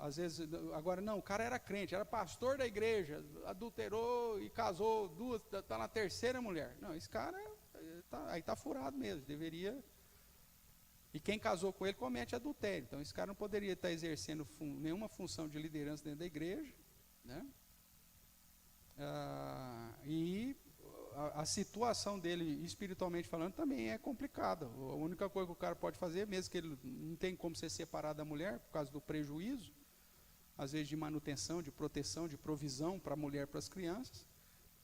Às vezes, agora não, o cara era crente, era pastor da igreja, adulterou e casou duas, está na terceira mulher. Não, esse cara aí está furado mesmo, deveria. E quem casou com ele comete adultério. Então esse cara não poderia estar exercendo nenhuma função de liderança dentro da igreja, né? E a situação dele, espiritualmente falando, também é complicada. A única coisa que o cara pode fazer, mesmo que ele não tem como ser separado da mulher, por causa do prejuízo, às vezes de manutenção, de proteção, de provisão para a mulher e para as crianças,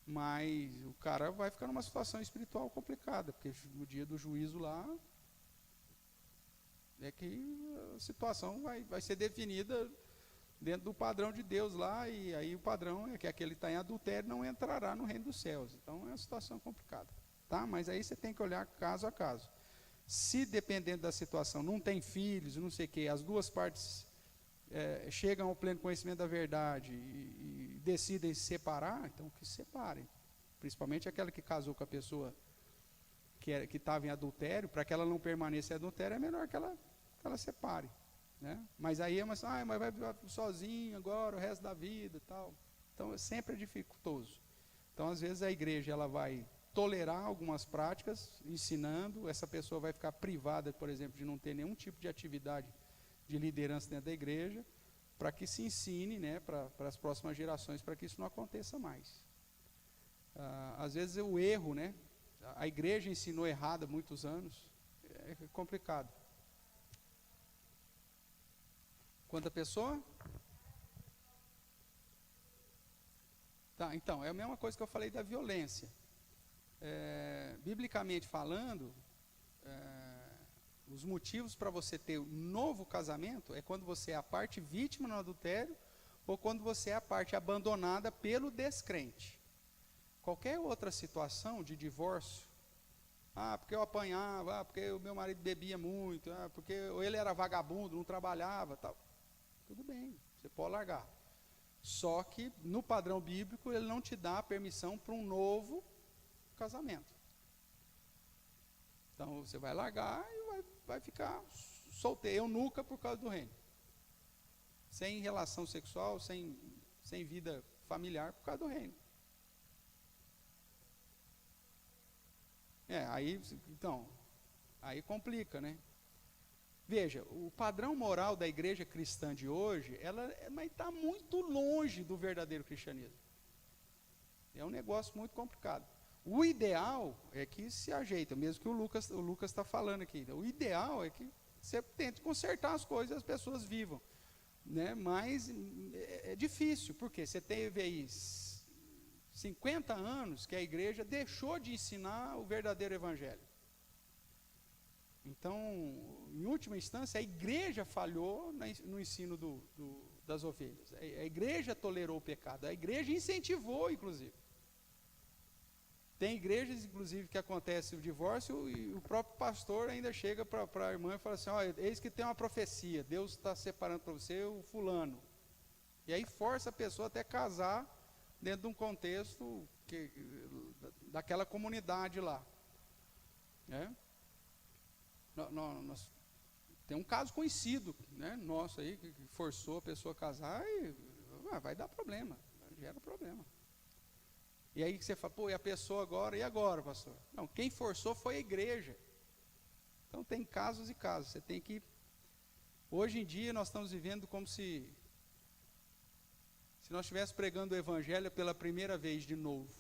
mas o cara vai ficar numa situação espiritual complicada, porque no dia do juízo lá, é que a situação vai ser definida dentro do padrão de Deus lá, e aí o padrão é que aquele que está em adultério não entrará no reino dos céus. Então é uma situação complicada, tá? Mas aí você tem que olhar caso a caso. Se dependendo da situação, não tem filhos, não sei o quê, as duas partes chegam ao pleno conhecimento da verdade e decidem se separar, então que se separem. Principalmente aquela que casou com a pessoa que estava em adultério, para que ela não permaneça em adultério, é melhor que ela separe. Né? Mas aí mas vai viver sozinho agora o resto da vida e tal. Então sempre é dificultoso. Então às vezes a igreja ela vai tolerar algumas práticas, ensinando, essa pessoa vai ficar privada, por exemplo, de não ter nenhum tipo de atividade de liderança dentro da igreja, para que se ensine, né, para as próximas gerações, para que isso não aconteça mais. Às vezes o erro, né, a igreja ensinou errado há muitos anos, é complicado. Quanta pessoa? Tá, então, é a mesma coisa que eu falei da violência. Biblicamente falando, os motivos para você ter um novo casamento é quando você é a parte vítima no adultério ou quando você é a parte abandonada pelo descrente. Qualquer outra situação de divórcio, porque eu apanhava, porque o meu marido bebia muito, porque ele era vagabundo, não trabalhava, tal. Tudo bem, você pode largar. Só que no padrão bíblico ele não te dá a permissão para um novo casamento. Então você vai largar e vai ficar solteiro, eunuca por causa do reino. Sem relação sexual, sem vida familiar por causa do reino. Aí complica, né? Veja, o padrão moral da igreja cristã de hoje, ela está muito longe do verdadeiro cristianismo. É um negócio muito complicado. O ideal é que se ajeita, mesmo que o Lucas está falando aqui. O ideal é que você tente consertar as coisas e as pessoas vivam. Né? Mas é difícil, porque você teve aí 50 anos que a igreja deixou de ensinar o verdadeiro evangelho. Então, em última instância, a igreja falhou no ensino das ovelhas. A igreja tolerou o pecado, a igreja incentivou, inclusive. Tem igrejas, inclusive, que acontece o divórcio e o próprio pastor ainda chega para a irmã e fala assim, eis que tem uma profecia, Deus está separando para você o fulano. E aí força a pessoa até casar dentro de um contexto daquela comunidade lá. Tem um caso conhecido, né, nosso aí, que forçou a pessoa a casar e vai dar problema, gera problema. E aí você fala, e a pessoa agora, e agora, pastor? Não, quem forçou foi a igreja. Então tem casos e casos, você tem que... Hoje em dia nós estamos vivendo como se nós estivéssemos pregando o evangelho pela primeira vez de novo.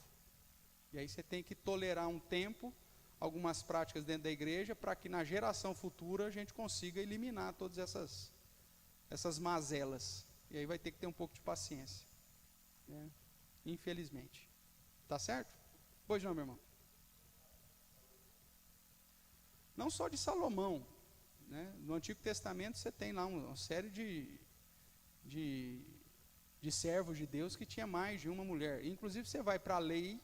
E aí você tem que tolerar um tempo, algumas práticas dentro da igreja, para que na geração futura a gente consiga eliminar todas essas mazelas. E aí vai ter que ter um pouco de paciência, né? Infelizmente. Tá certo? Pois não, meu irmão. não só de Salomão, né? No Antigo Testamento você tem lá uma série de servos de Deus que tinha mais de uma mulher. Inclusive você vai para a lei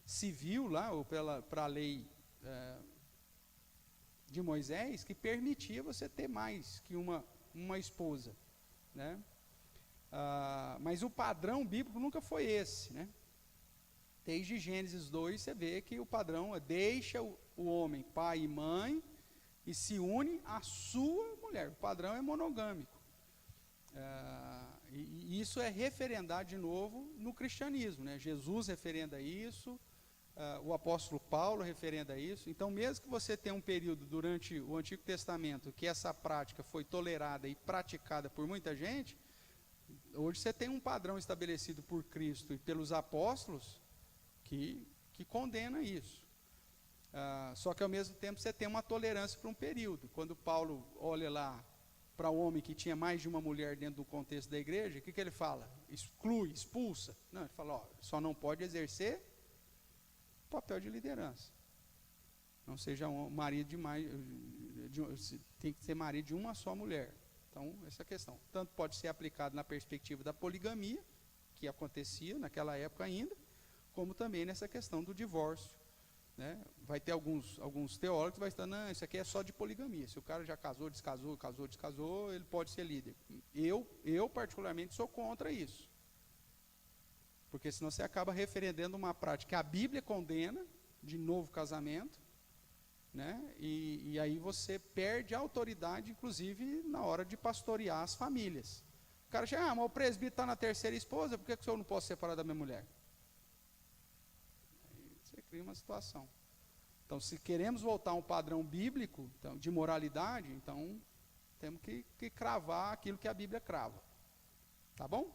civil lá, ou para a lei de Moisés, que permitia você ter mais que uma esposa, né? Mas o padrão bíblico nunca foi esse, né? Desde Gênesis 2 você vê que o padrão é: deixa o homem pai e mãe e se une à sua mulher. O padrão é monogâmico. E isso é referendado de novo no cristianismo, né? Jesus referenda isso, o apóstolo Paulo referenda isso. Então, mesmo que você tenha um período durante o Antigo Testamento que essa prática foi tolerada e praticada por muita gente, hoje você tem um padrão estabelecido por Cristo e pelos apóstolos que condena isso. Só que ao mesmo tempo você tem uma tolerância para um período. Quando Paulo olha lá para o homem que tinha mais de uma mulher dentro do contexto da igreja, o que ele fala? Exclui, expulsa? Não, ele fala, só não pode exercer o papel de liderança. Não seja um marido de mais, tem que ser marido de uma só mulher. Então, essa questão. Tanto pode ser aplicado na perspectiva da poligamia, que acontecia naquela época ainda, como também nessa questão do divórcio, né? Vai ter alguns teólogos que vai estar, não, isso aqui é só de poligamia. Se o cara já casou, descasou, ele pode ser líder. Eu particularmente sou contra isso. Porque senão você acaba referendando uma prática que a Bíblia condena, de novo casamento, né? E aí você perde a autoridade, inclusive, na hora de pastorear as famílias. O cara chega, mas o presbítero está na terceira esposa, por que eu não posso separar da minha mulher? Você cria uma situação. Então, se queremos voltar a um padrão bíblico de moralidade, então temos que cravar aquilo que a Bíblia crava. Tá bom?